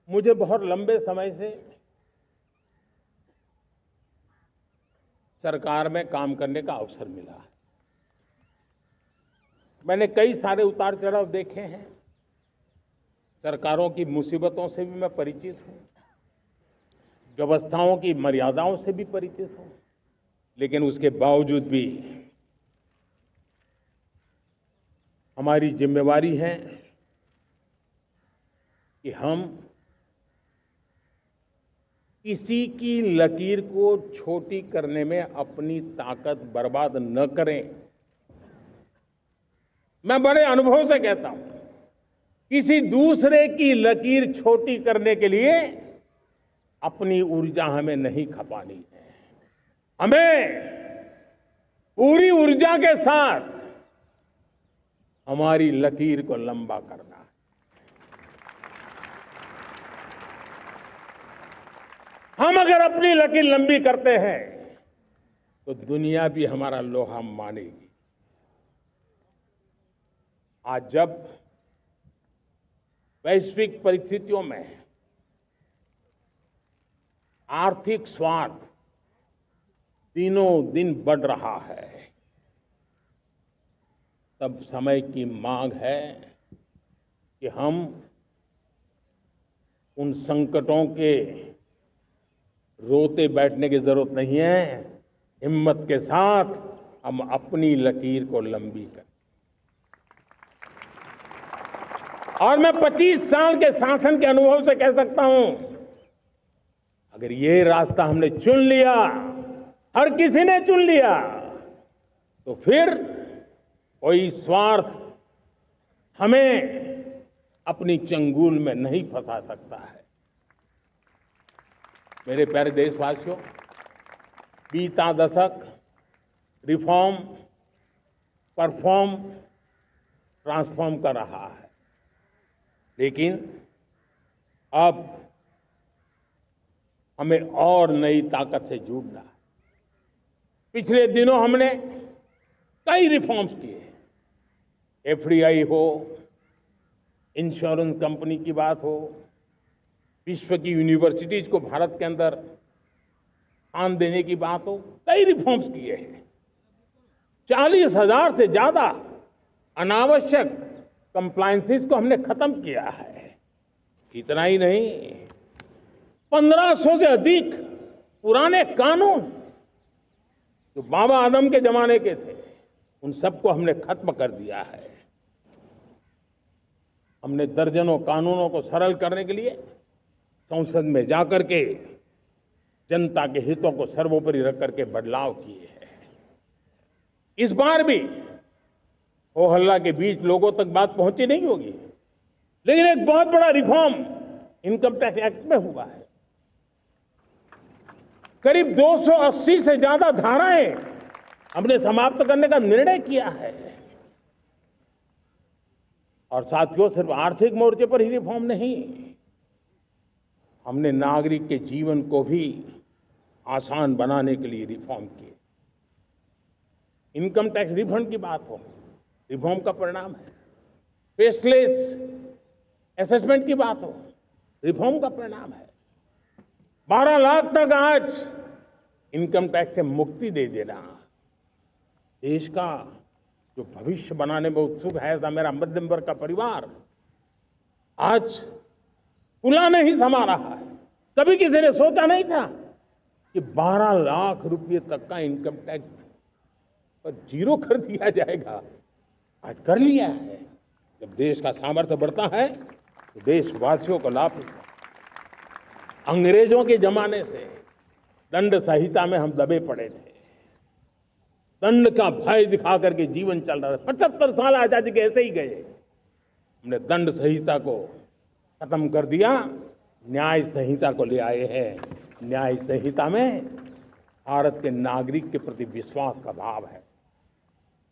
मुझे बहुत लंबे समय से सरकार में काम करने का अवसर मिला है। मैंने कई सारे उतार चढ़ाव देखे हैं। सरकारों की मुसीबतों से भी मैं परिचित हूं, व्यवस्थाओं की मर्यादाओं से भी परिचित हूं। लेकिन उसके बावजूद भी हमारी जिम्मेवारी है कि हम किसी की लकीर को छोटी करने में अपनी ताकत बर्बाद न करें। मैं बड़े अनुभव से कहता हूं, किसी दूसरे की लकीर छोटी करने के लिए अपनी ऊर्जा हमें नहीं खपानी है। हमें पूरी ऊर्जा के साथ हमारी लकीर को लंबा करना है। हम अगर अपनी लकीर लंबी करते हैं तो दुनिया भी हमारा लोहा मानेगी। आज जब वैश्विक परिस्थितियों में आर्थिक स्वार्थ दिनों दिन बढ़ रहा है, तब समय की मांग है कि हम उन संकटों के रोते बैठने की जरूरत नहीं है। हिम्मत के साथ हम अपनी लकीर को लंबी करें। और मैं 25 साल के शासन के अनुभव से कह सकता हूं, अगर ये रास्ता हमने चुन लिया, हर किसी ने चुन लिया, तो फिर कोई स्वार्थ हमें अपनी चंगुल में नहीं फंसा सकता है। मेरे प्यारे देशवासियों, बीता दशक रिफॉर्म, परफॉर्म, ट्रांसफॉर्म कर रहा है। लेकिन अब हमें और नई ताकत से जुड़ना है। पिछले दिनों हमने कई रिफॉर्म्स किए, एफडीआई हो, इंश्योरेंस कंपनी की बात हो, विश्व की यूनिवर्सिटीज को भारत के अंदर स्थान देने की बात हो, कई रिफॉर्म्स किए हैं। 40,000 से ज्यादा अनावश्यक कंप्लायंसेस को हमने खत्म किया है। इतना ही नहीं, 1500 से अधिक पुराने कानून जो बाबा आदम के जमाने के थे, उन सबको हमने खत्म कर दिया है। हमने दर्जनों कानूनों को सरल करने के लिए संसद में जाकर के जनता के हितों को सर्वोपरि रख करके बदलाव किए हैं। इस बार भी हो हल्ला के बीच लोगों तक बात पहुंची नहीं होगी, लेकिन एक बहुत बड़ा रिफॉर्म इनकम टैक्स एक्ट में हुआ है। करीब 280 से ज्यादा धाराएं हमने समाप्त करने का निर्णय किया है। और साथियों, सिर्फ आर्थिक मोर्चे पर ही रिफॉर्म नहीं, हमने नागरिक के जीवन को भी आसान बनाने के लिए रिफॉर्म किए। इनकम टैक्स रिफंड की बात हो, रिफॉर्म का परिणाम है। फेसलेस असेसमेंट की बात हो, रिफॉर्म का परिणाम है। 12 लाख तक आज इनकम टैक्स से मुक्ति दे देना, देश का जो भविष्य बनाने में उत्सुक है, ऐसा मेरा मध्यम वर्ग का परिवार आज खुला नहीं समा रहा है। कभी किसी ने सोचा नहीं था कि 12 लाख रुपए तक का इनकम टैक्स पर जीरो कर दिया जाएगा। आज कर लिया है। जब देश का सामर्थ्य बढ़ता है तो देशवासियों को लाभ मिलता है। अंग्रेजों के जमाने से दंड संहिता में हम दबे पड़े थे, दंड का भय दिखा करके जीवन चल रहा था। 75 साल आजादी के ऐसे ही गए। हमने दंड संहिता को खत्म कर दिया, न्याय संहिता को ले आए हैं। न्याय संहिता में भारत के नागरिक के प्रति विश्वास का भाव है,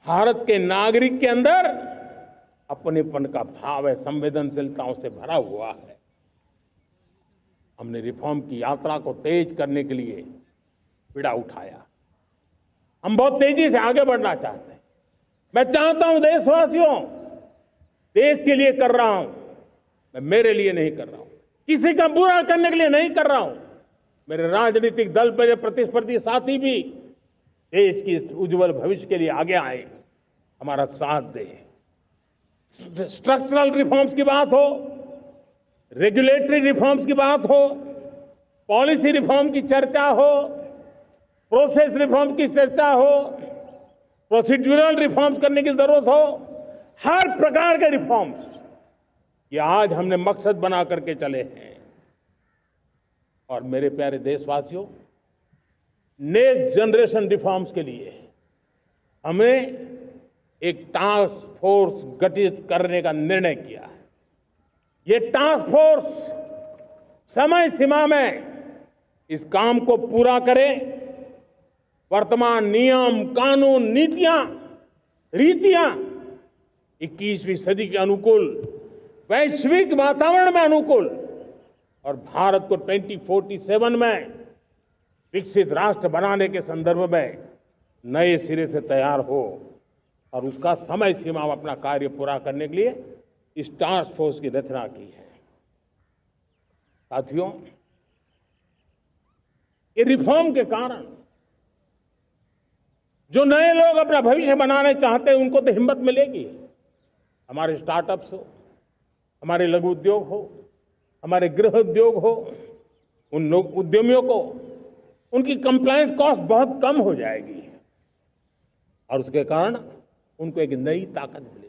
भारत के नागरिक के अंदर अपनेपन का भाव है, संवेदनशीलताओं से भरा हुआ है। हमने रिफॉर्म की यात्रा को तेज करने के लिए बीड़ा उठाया। हम बहुत तेजी से आगे बढ़ना चाहते हैं। मैं चाहता हूं देशवासियों, देश के लिए कर रहा हूं, मैं मेरे लिए नहीं कर रहा हूं, किसी का बुरा करने के लिए नहीं कर रहा हूं। मेरे राजनीतिक दल, मेरे प्रतिस्पर्धी साथी भी देश की इस उज्जवल भविष्य के लिए आगे आए, हमारा साथ दें। स्ट्रक्चरल रिफॉर्म्स की बात हो, रेगुलेटरी रिफॉर्म्स की बात हो, पॉलिसी रिफॉर्म की चर्चा हो, प्रोसेस रिफॉर्म की चर्चा हो, प्रोसीड्यूरल रिफॉर्म्स करने की जरूरत हो, हर प्रकार के रिफॉर्म्स ये आज हमने मकसद बना करके चले हैं। और मेरे प्यारे देशवासियों, नेक्स्ट जनरेशन रिफॉर्म्स के लिए हमें एक टास्क फोर्स गठित करने का निर्णय किया है। ये टास्क फोर्स समय सीमा में इस काम को पूरा करे, वर्तमान नियम, कानून, नीतियां, रीतियां 21वीं सदी के अनुकूल, वैश्विक वातावरण में अनुकूल और भारत को 2047 में विकसित राष्ट्र बनाने के संदर्भ में नए सिरे से तैयार हो और उसका समय सीमा में अपना कार्य पूरा करने के लिए इस टास्क फोर्स की रचना की है। साथियों, ये रिफॉर्म के कारण जो नए लोग अपना भविष्य बनाने चाहते हैं उनको तो हिम्मत मिलेगी। हमारे स्टार्टअप्स हो, हमारे लघु उद्योग हो, हमारे गृह उद्योग हो, उन लोग उद्यमियों को उनकी कंप्लायंस कॉस्ट बहुत कम हो जाएगी और उसके कारण उनको एक नई ताकत मिलेगी।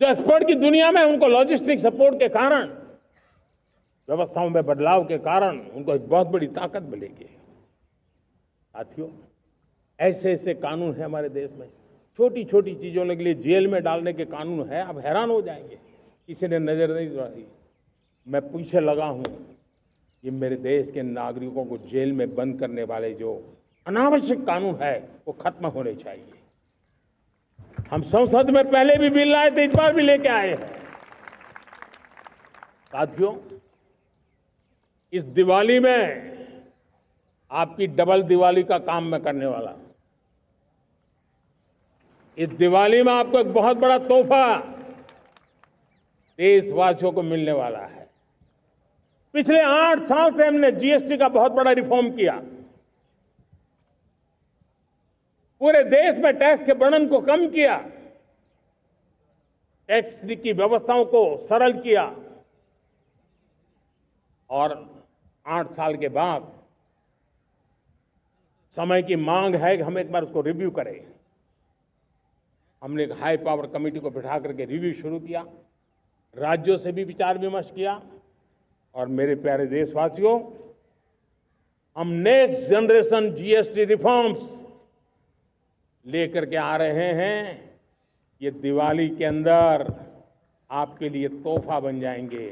जो एक्सपोर्ट की दुनिया में उनको लॉजिस्टिक सपोर्ट के कारण, व्यवस्थाओं में बदलाव के कारण उनको एक बहुत बड़ी ताकत मिलेगी। साथियों, ऐसे ऐसे कानून हैं हमारे देश में, छोटी छोटी चीजों के लिए जेल में डालने के कानून है। आप हैरान हो जाएंगे, किसी ने नजर नहीं दौड़ाई। मैं पीछे लगा हूं, ये मेरे देश के नागरिकों को जेल में बंद करने वाले जो अनावश्यक कानून है वो खत्म होने चाहिए। हम संसद में पहले भी बिल लाए थे, इस बार भी लेके आए हैं। साथियों, इस दिवाली में आपकी डबल दिवाली का काम मैं करने वाला हूं। इस दिवाली में आपको एक बहुत बड़ा तोहफा देशवासियों को मिलने वाला है। पिछले 8 साल से हमने जीएसटी का बहुत बड़ा रिफॉर्म किया। पूरे देश में टैक्स के बर्डन को कम किया, टैक्स की व्यवस्थाओं को सरल किया और 8 साल के बाद समय की मांग है कि हम एक बार उसको रिव्यू करें। हमने एक हाई पावर कमेटी को बिठा करके रिव्यू शुरू किया, राज्यों से भी विचार विमर्श किया और मेरे प्यारे देशवासियों, हम नेक्स्ट जनरेशन जीएसटी रिफॉर्म्स लेकर के आ रहे हैं। ये दिवाली के अंदर आपके लिए तोहफा बन जाएंगे।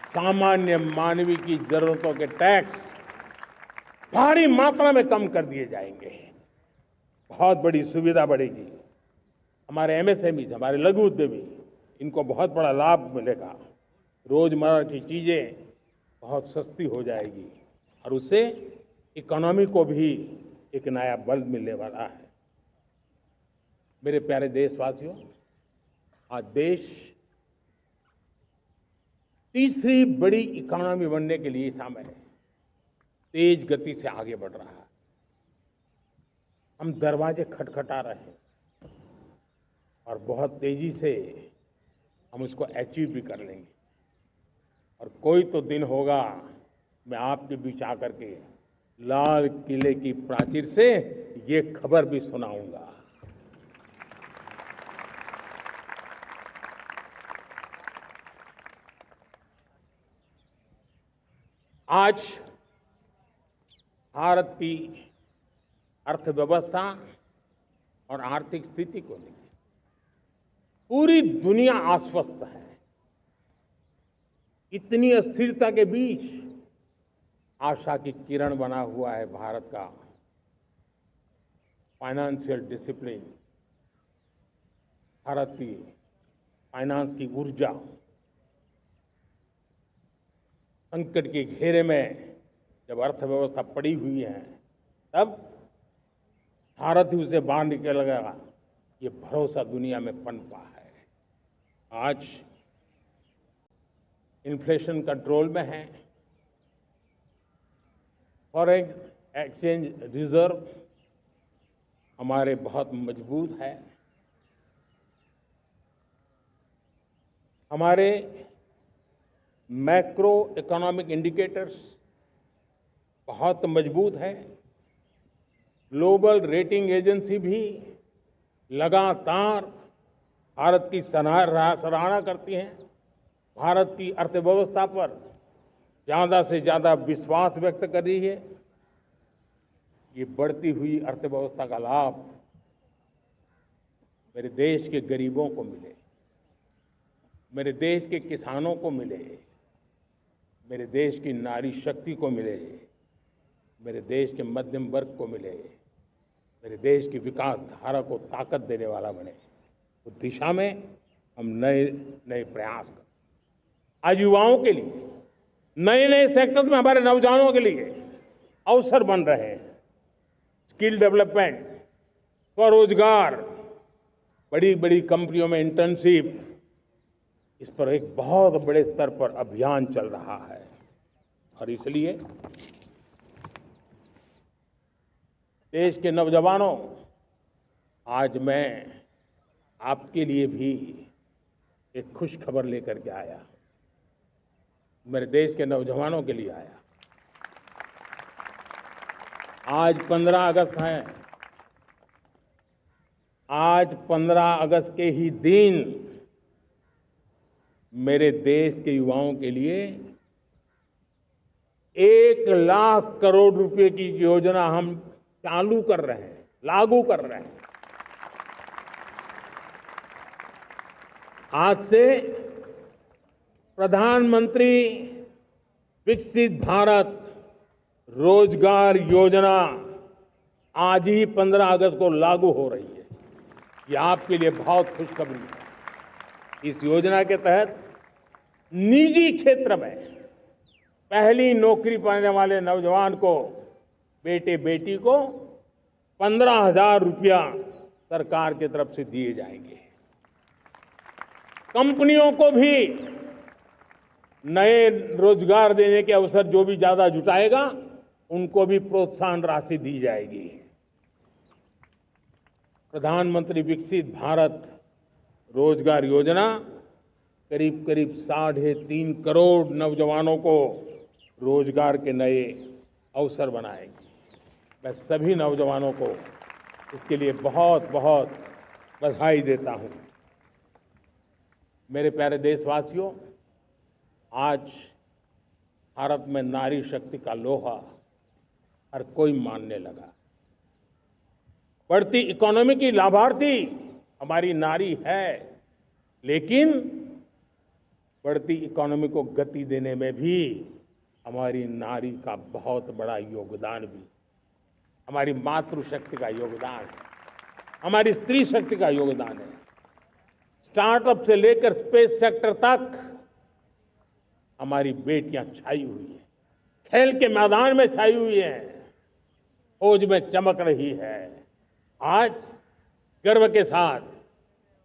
सामान्य मानवीय की जरूरतों के टैक्स भारी मात्रा में कम कर दिए जाएंगे। बहुत बड़ी सुविधा बढ़ेगी। हमारे एमएसएमई, हमारे लघु उद्यमी, इनको बहुत बड़ा लाभ मिलेगा। रोजमर्रा की चीजें बहुत सस्ती हो जाएगी और उससे इकोनॉमी को भी एक नया बल मिलने वाला है। मेरे प्यारे देशवासियों, आज देश तीसरी बड़ी इकोनॉमी बनने के लिए समय है, तेज गति से आगे बढ़ रहा है। हम दरवाजे खटखटा रहे हैं और बहुत तेजी से हम उसको अचीव भी कर लेंगे। और कोई तो दिन होगा, मैं आपके बीच आकर के लाल किले की प्राचीर से ये खबर भी सुनाऊंगा। आज भारत की अर्थव्यवस्था और आर्थिक स्थिति को लेकर पूरी दुनिया आश्वस्त है। इतनी अस्थिरता के बीच आशा की किरण बना हुआ है भारत का फाइनेंशियल डिसिप्लिन, भारत की फाइनेंस की ऊर्जा। संकट के घेरे में जब अर्थव्यवस्था पड़ी हुई है, तब भारत ही उसे बाहर निकलेगा, ये भरोसा दुनिया में पनपा है। आज इन्फ्लेशन कंट्रोल में है, फॉरेन एक्सचेंज रिजर्व हमारे बहुत मजबूत है, हमारे मैक्रो इकोनॉमिक इंडिकेटर्स बहुत मजबूत है। ग्लोबल रेटिंग एजेंसी भी लगातार भारत की सराहना करती हैं, भारत की अर्थव्यवस्था पर ज़्यादा से ज़्यादा विश्वास व्यक्त कर रही है। ये बढ़ती हुई अर्थव्यवस्था का लाभ मेरे देश के गरीबों को मिले, मेरे देश के किसानों को मिले, मेरे देश की नारी शक्ति को मिले, मेरे देश के मध्यम वर्ग को मिले, मेरे देश की विकास धारा को ताकत देने वाला बने। उस दिशा में हम नए नए प्रयास करें। आज युवाओं के लिए नए नए सेक्टर्स में हमारे नौजवानों के लिए अवसर बन रहे हैं। स्किल डेवलपमेंट, स्वरोजगार, बड़ी बड़ी कंपनियों में इंटर्नशिप, इस पर एक बहुत बड़े स्तर पर अभियान चल रहा है। और इसलिए देश के नौजवानों, आज मैं आपके लिए भी एक खुश खबर लेकर के आया, मेरे देश के नौजवानों के लिए आया। आज 15 अगस्त है। आज 15 अगस्त के ही दिन मेरे देश के युवाओं के लिए 1 लाख करोड़ रुपए की योजना हम चालू कर रहे हैं, लागू कर रहे हैं। आज से प्रधानमंत्री विकसित भारत रोजगार योजना आज ही 15 अगस्त को लागू हो रही है। ये आपके लिए बहुत खुशखबरी है। इस योजना के तहत निजी क्षेत्र में पहली नौकरी पाने वाले नौजवान को, बेटे बेटी को 15,000 रुपया सरकार की तरफ से दिए जाएंगे। कंपनियों को भी नए रोजगार देने के अवसर जो भी ज्यादा जुटाएगा उनको भी प्रोत्साहन राशि दी जाएगी। प्रधानमंत्री विकसित भारत रोजगार योजना करीब करीब 3.5 करोड़ नौजवानों को रोजगार के नए अवसर बनाएगी। मैं सभी नौजवानों को इसके लिए बहुत बहुत बधाई देता हूं। मेरे प्यारे देशवासियों, आज भारत में नारी शक्ति का लोहा हर कोई मानने लगा। बढ़ती इकोनॉमी की लाभार्थी हमारी नारी है, लेकिन बढ़ती इकोनॉमी को गति देने में भी हमारी नारी का बहुत बड़ा योगदान भी, हमारी मातृशक्ति का योगदान है, हमारी स्त्री शक्ति का योगदान है। स्टार्टअप से लेकर स्पेस सेक्टर तक हमारी बेटियां छाई हुई हैं, खेल के मैदान में छाई हुई हैं, फौज में चमक रही है। आज गर्व के साथ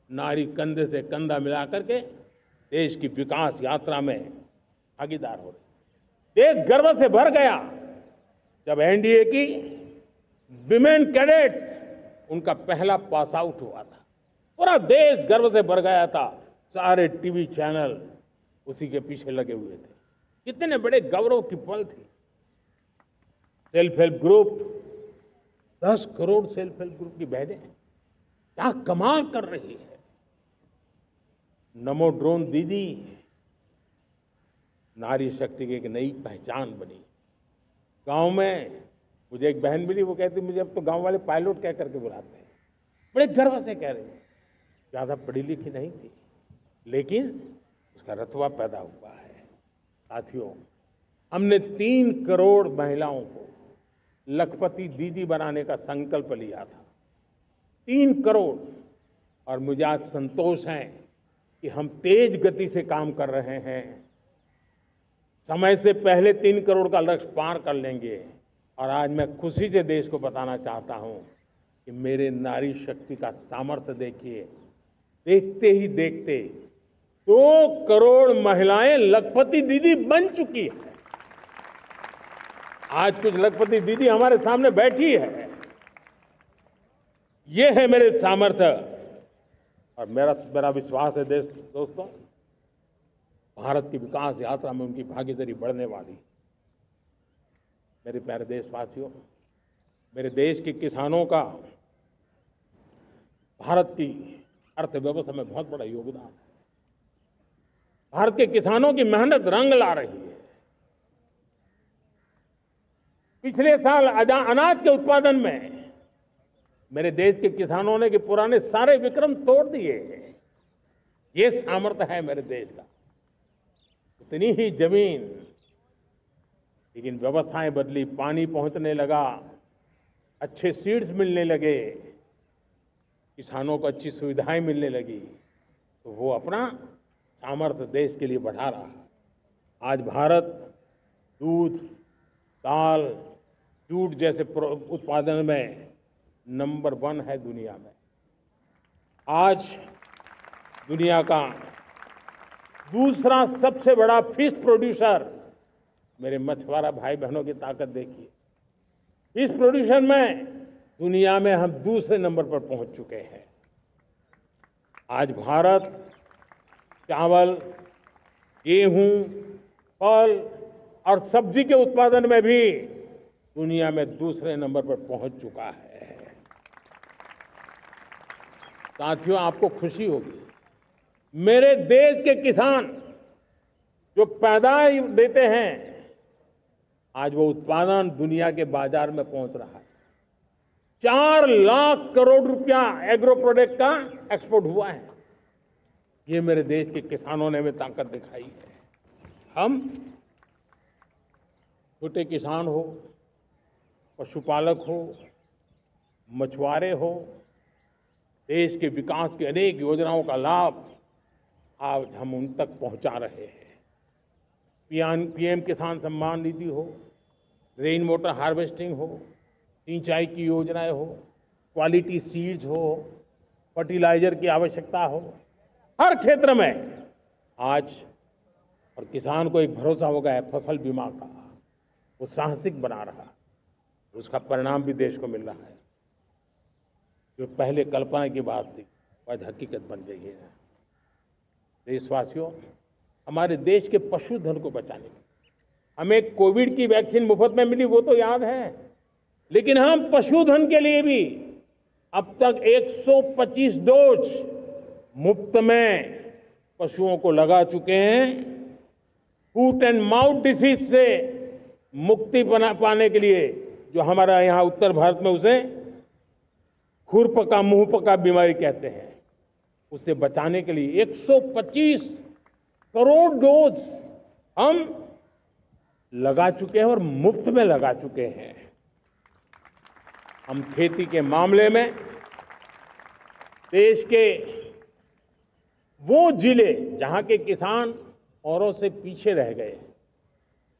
नारी कंधे से कंधा मिला करके देश की विकास यात्रा में भागीदार हो रही। देश गर्व से भर गया जब एनडीए की विमेन कैडेट्स उनका पहला पास आउट हुआ था। पूरा देश गर्व से भर गया था। सारे टीवी चैनल उसी के पीछे लगे हुए थे। कितने बड़े गौरव की पल थी। Self help group, 10 crore self help group की बहनें क्या कमाल कर रही है। नमो ड्रोन दीदी नारी शक्ति की एक नई पहचान बनी। गांव में मुझे एक बहन मिली, वो कहती मुझे अब तो गांव वाले पायलट कह करके बुलाते हैं। बड़े गर्व से कह रहे हैं। ज्यादा पढ़ी लिखी नहीं थी, लेकिन उसका रतबा पैदा हुआ है। साथियों, हमने 3 करोड़ महिलाओं को लखपति दीदी बनाने का संकल्प लिया था। 3 करोड़। और मुझे आज संतोष है कि हम तेज गति से काम कर रहे हैं। समय से पहले 3 करोड़ का लक्ष्य पार कर लेंगे। और आज मैं खुशी से देश को बताना चाहता हूं कि मेरे नारी शक्ति का सामर्थ्य देखिए। देखते ही देखते 2 करोड़ महिलाएं लखपति दीदी बन चुकी है। आज कुछ लखपति दीदी हमारे सामने बैठी है। ये है मेरे सामर्थ्य। और मेरा विश्वास है दोस्तों, भारत की विकास यात्रा में उनकी भागीदारी बढ़ने वाली। मेरे प्यारे देशवासियों, मेरे देश के किसानों का भारत की अर्थव्यवस्था में बहुत बड़ा योगदान है। भारत के किसानों की मेहनत रंग ला रही है। पिछले साल अनाज के उत्पादन में मेरे देश के किसानों ने के पुराने सारे विक्रम तोड़ दिए। ये सामर्थ्य है मेरे देश का। उतनी ही जमीन, लेकिन व्यवस्थाएं बदली, पानी पहुंचने लगा, अच्छे सीड्स मिलने लगे, किसानों को अच्छी सुविधाएं मिलने लगी, तो वो अपना सामर्थ्य देश के लिए बढ़ा रहा है। आज भारत दूध, दाल, जूट जैसे उत्पादन में नंबर 1 है दुनिया में। आज दुनिया का दूसरा सबसे बड़ा फिश प्रोड्यूसर, मेरे मछुआरा भाई बहनों की ताकत देखिए। फिश प्रोड्यूसर में दुनिया में हम दूसरे नंबर पर पहुंच चुके हैं। आज भारत चावल, गेहूं, फल और सब्जी के उत्पादन में भी दुनिया में दूसरे नंबर पर पहुंच चुका है। साथियों, आपको खुशी होगी, मेरे देश के किसान जो पैदावार देते हैं, आज वो उत्पादन दुनिया के बाजार में पहुंच रहा है। 4 लाख करोड़ रुपया एग्रो प्रोडक्ट का एक्सपोर्ट हुआ है। ये मेरे देश के किसानों ने हमें ताकत दिखाई है। हम छोटे किसान हो, पशुपालक हो, मछुआरे हो, देश के विकास की अनेक योजनाओं का लाभ आज हम उन तक पहुंचा रहे हैं। पीएम किसान सम्मान निधि हो, रेन वाटर हार्वेस्टिंग हो, सिंचाई की योजनाएं हो, क्वालिटी सीड्स हो, फर्टिलाइजर की आवश्यकता हो, हर क्षेत्र में आज और किसान को एक भरोसा हो गया है फसल बीमा का, वो साहसिक बना रहा है, उसका परिणाम भी देश को मिल रहा है। जो पहले कल्पना की बात थी आज हकीकत बन गई है। देशवासियों, हमारे देश के पशुधन को बचाने में हमें कोविड की वैक्सीन मुफ्त में मिली, वो तो याद है, लेकिन हम पशुधन के लिए भी अब तक 125 डोज मुफ्त में पशुओं को लगा चुके हैं। फूट एंड माउथ डिसीज से मुक्ति पाने के लिए, जो हमारा यहाँ उत्तर भारत में उसे खुरपका मुंहपका बीमारी कहते हैं, उसे बचाने के लिए 125 करोड़ डोज हम लगा चुके हैं और मुफ्त में लगा चुके हैं। हम खेती के मामले में देश के वो जिले जहां के किसान औरों से पीछे रह गए,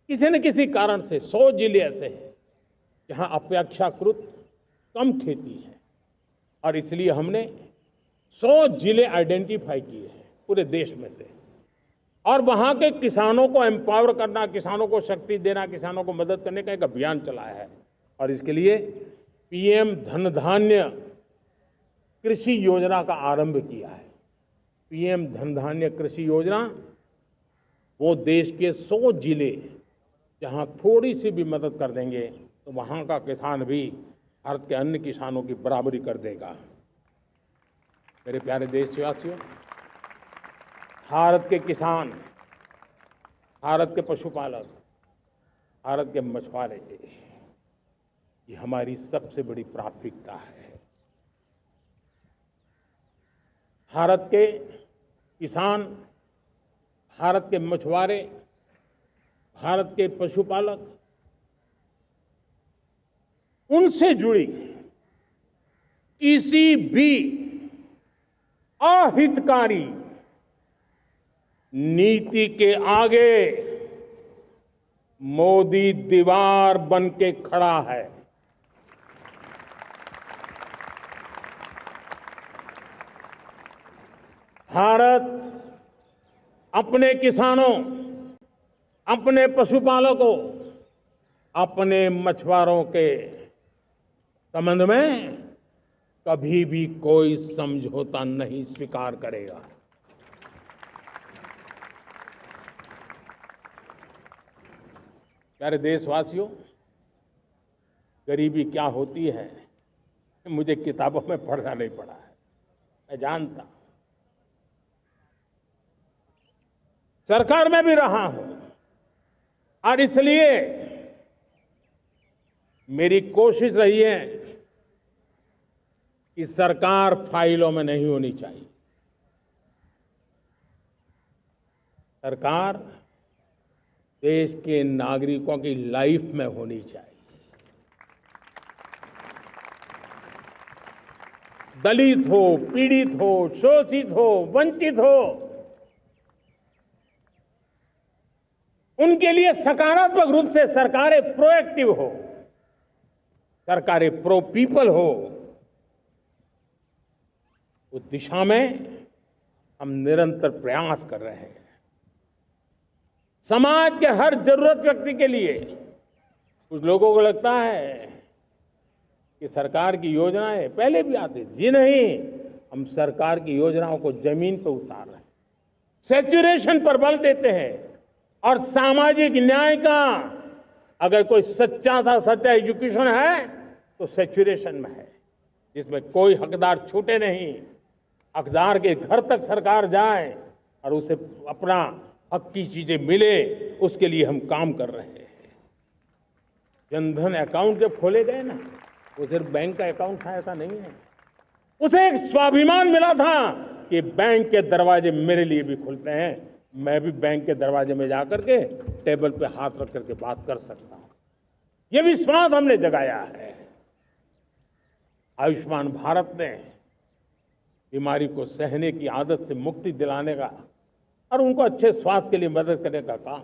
किसी न किसी कारण से 100 जिले ऐसे हैं जहां अपेक्षाकृत कम खेती है, और इसलिए हमने 100 जिले आइडेंटिफाई किए हैं पूरे देश में से, और वहां के किसानों को एम्पावर करना, किसानों को शक्ति देना, किसानों को मदद करने का एक अभियान चलाया है। और इसके लिए पीएम धन धान्य कृषि योजना का आरंभ किया है। पीएम धन धान्य कृषि योजना वो देश के 100 जिले जहां थोड़ी सी भी मदद कर देंगे तो वहां का किसान भी भारत के अन्य किसानों की बराबरी कर देगा। मेरे प्यारे देशवासियों, भारत के किसान, भारत के पशुपालक, भारत के मछुआरे, ये हमारी सबसे बड़ी प्राथमिकता है। भारत के किसान, भारत के मछुआरे, भारत के पशुपालक, उनसे जुड़ी किसी भी अहितकारी नीति के आगे मोदी दीवार बन के खड़ा है। भारत अपने किसानों, अपने पशुपालकों, अपने मछुआरों के संबंध में कभी भी कोई समझौता नहीं स्वीकार करेगा। प्यारे देशवासियों, गरीबी क्या होती है मुझे किताबों में पढ़ना नहीं पड़ा है, मैं जानता, सरकार में भी रहा हूं, और इसलिए मेरी कोशिश रही है कि सरकार फाइलों में नहीं होनी चाहिए। सरकार देश के नागरिकों की लाइफ में होनी चाहिए। दलित हो, पीड़ित हो, शोषित हो, वंचित हो, उनके लिए सकारात्मक रूप से सरकारें प्रोएक्टिव हो, सरकारें प्रो पीपल हो, उस दिशा में हम निरंतर प्रयास कर रहे हैं। समाज के हर जरूरत व्यक्ति के लिए, कुछ लोगों को लगता है कि सरकार की योजनाएं पहले भी आती थी, जी नहीं, हम सरकार की योजनाओं को जमीन पर उतार रहे हैं, सैचुरेशन पर बल देते हैं, और सामाजिक न्याय का अगर कोई सच्चा एजुकेशन है तो सैचुरेशन में है, जिसमें कोई हकदार छूटे नहीं, हकदार के घर तक सरकार जाए और उसे अपना हक की चीजें मिले, उसके लिए हम काम कर रहे हैं। जनधन अकाउंट जब खोले गए ना, वो सिर्फ बैंक का अकाउंट था ऐसा नहीं है, उसे एक स्वाभिमान मिला था कि बैंक के दरवाजे मेरे लिए भी खुलते हैं, मैं भी बैंक के दरवाजे में जाकर के टेबल पे हाथ रख करके बात कर सकता हूं। ये विश्वास हमने जगाया है। आयुष्मान भारत ने बीमारी को सहने की आदत से मुक्ति दिलाने का और उनको अच्छे स्वास्थ्य के लिए मदद करने का काम,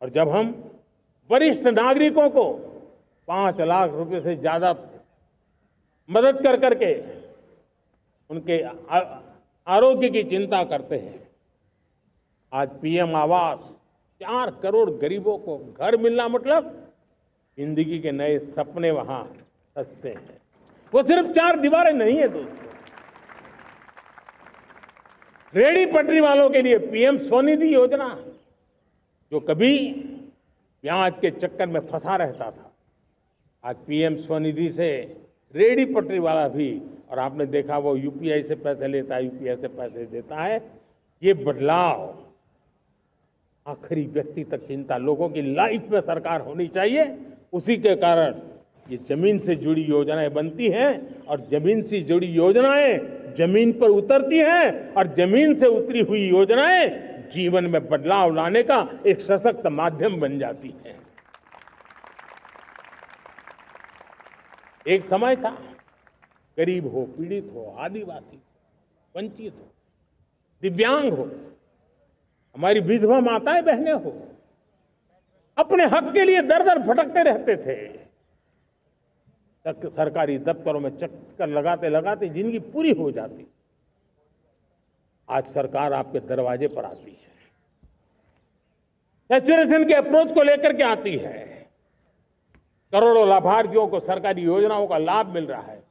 और जब हम वरिष्ठ नागरिकों को 5 लाख रुपए से ज्यादा मदद कर करके उनके आरोग्य की चिंता करते हैं, आज पीएम आवास 4 करोड़ गरीबों को घर मिलना मतलब जिंदगी के नए सपने वहां सजते हैं। वो सिर्फ 4 दीवारें नहीं है दोस्तों। रेहड़ी पटरी वालों के लिए पीएम स्वनिधि योजना, जो कभी ब्याज के चक्कर में फंसा रहता था, आज पीएम स्वनिधि से रेहड़ी पटरी वाला भी, और आपने देखा वो यूपीआई से पैसे लेता है, यूपीआई से पैसे देता है। ये बदलाव आखिरी व्यक्ति तक चिंता, लोगों की लाइफ में सरकार होनी चाहिए। उसी के कारण ये जमीन से जुड़ी योजनाएं बनती हैं, और जमीन से जुड़ी योजनाएं जमीन पर उतरती हैं, और जमीन से उतरी हुई योजनाएं जीवन में बदलाव लाने का एक सशक्त माध्यम बन जाती हैं। एक समय था, गरीब हो, पीड़ित हो, आदिवासी हो, वंचित हो, दिव्यांग हो, हमारी विधवा माताएं बहनें हो, अपने हक के लिए दर दर भटकते रहते थे। सरकारी दफ्तरों में चक्कर लगाते लगाते जिंदगी पूरी हो जाती। आज सरकार आपके दरवाजे पर आती है, सैचुरेशन के अप्रोच को लेकर के आती है। करोड़ों लाभार्थियों को सरकारी योजनाओं का लाभ मिल रहा है।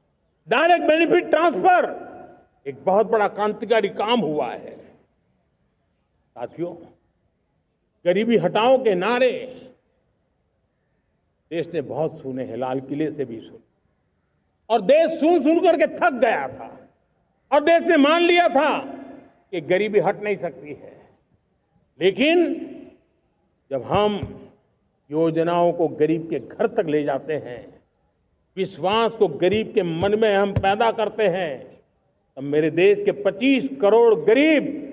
डायरेक्ट बेनिफिट ट्रांसफर एक बहुत बड़ा क्रांतिकारी काम हुआ है। साथियों, गरीबी हटाओ के नारे देश ने बहुत सुने हैं, लाल किले से भी सुने, और देश सुन सुन करके थक गया था, और देश ने मान लिया था कि गरीबी हट नहीं सकती है। लेकिन जब हम योजनाओं को गरीब के घर तक ले जाते हैं, विश्वास को गरीब के मन में हम पैदा करते हैं, तब मेरे देश के 25 करोड़ गरीब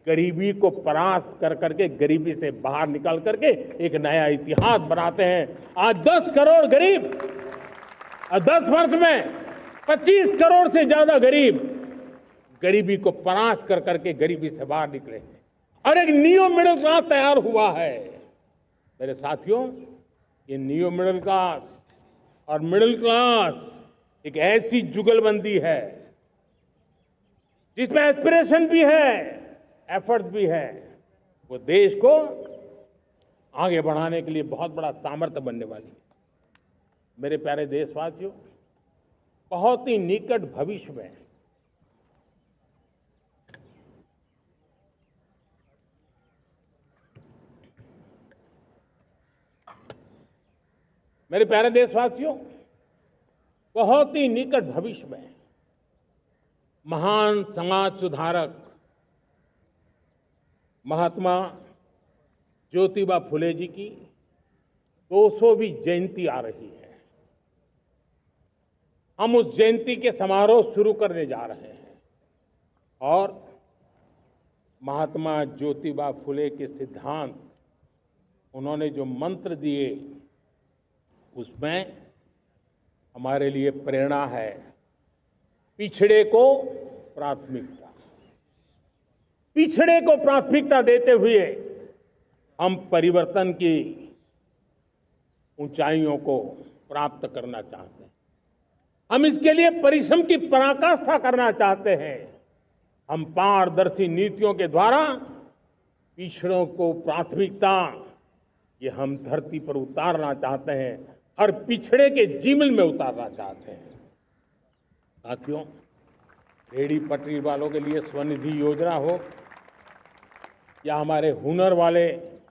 गरीबी को परास्त कर करके, गरीबी से बाहर निकल करके एक नया इतिहास बनाते हैं। आज 10 करोड़ गरीब, और 10 वर्ष में 25 करोड़ से ज्यादा गरीब गरीबी को परास्त कर करके गरीबी से बाहर निकले हैं, और एक न्यू मिडिल क्लास तैयार हुआ है। मेरे साथियों, ये न्यू मिडिल क्लास और मिडिल क्लास एक ऐसी जुगलबंदी है जिसमें एस्पिरेशन भी है, एफर्ट भी है। वो देश को आगे बढ़ाने के लिए बहुत बड़ा सामर्थ्य बनने वाली है। मेरे प्यारे देशवासियों, बहुत ही निकट भविष्य में मेरे प्यारे देशवासियों, बहुत ही निकट भविष्य में महान समाज सुधारक महात्मा ज्योतिबा फुले जी की 200वीं जयंती आ रही है। हम उस जयंती के समारोह शुरू करने जा रहे हैं, और महात्मा ज्योतिबा फुले के सिद्धांत, उन्होंने जो मंत्र दिए, उसमें हमारे लिए प्रेरणा है। पिछड़े को प्राथमिकता, पिछड़े को प्राथमिकता देते हुए हम परिवर्तन की ऊंचाइयों को प्राप्त करना चाहते हैं। हम इसके लिए परिश्रम की पराकाष्ठा करना चाहते हैं। हम पारदर्शी नीतियों के द्वारा पिछड़ों को प्राथमिकता, ये हम धरती पर उतारना चाहते हैं, हर पिछड़े के जीवन में उतारना चाहते हैं। साथियों, रेहड़ी पटरी वालों के लिए स्वनिधि योजना हो, या हमारे हुनर वाले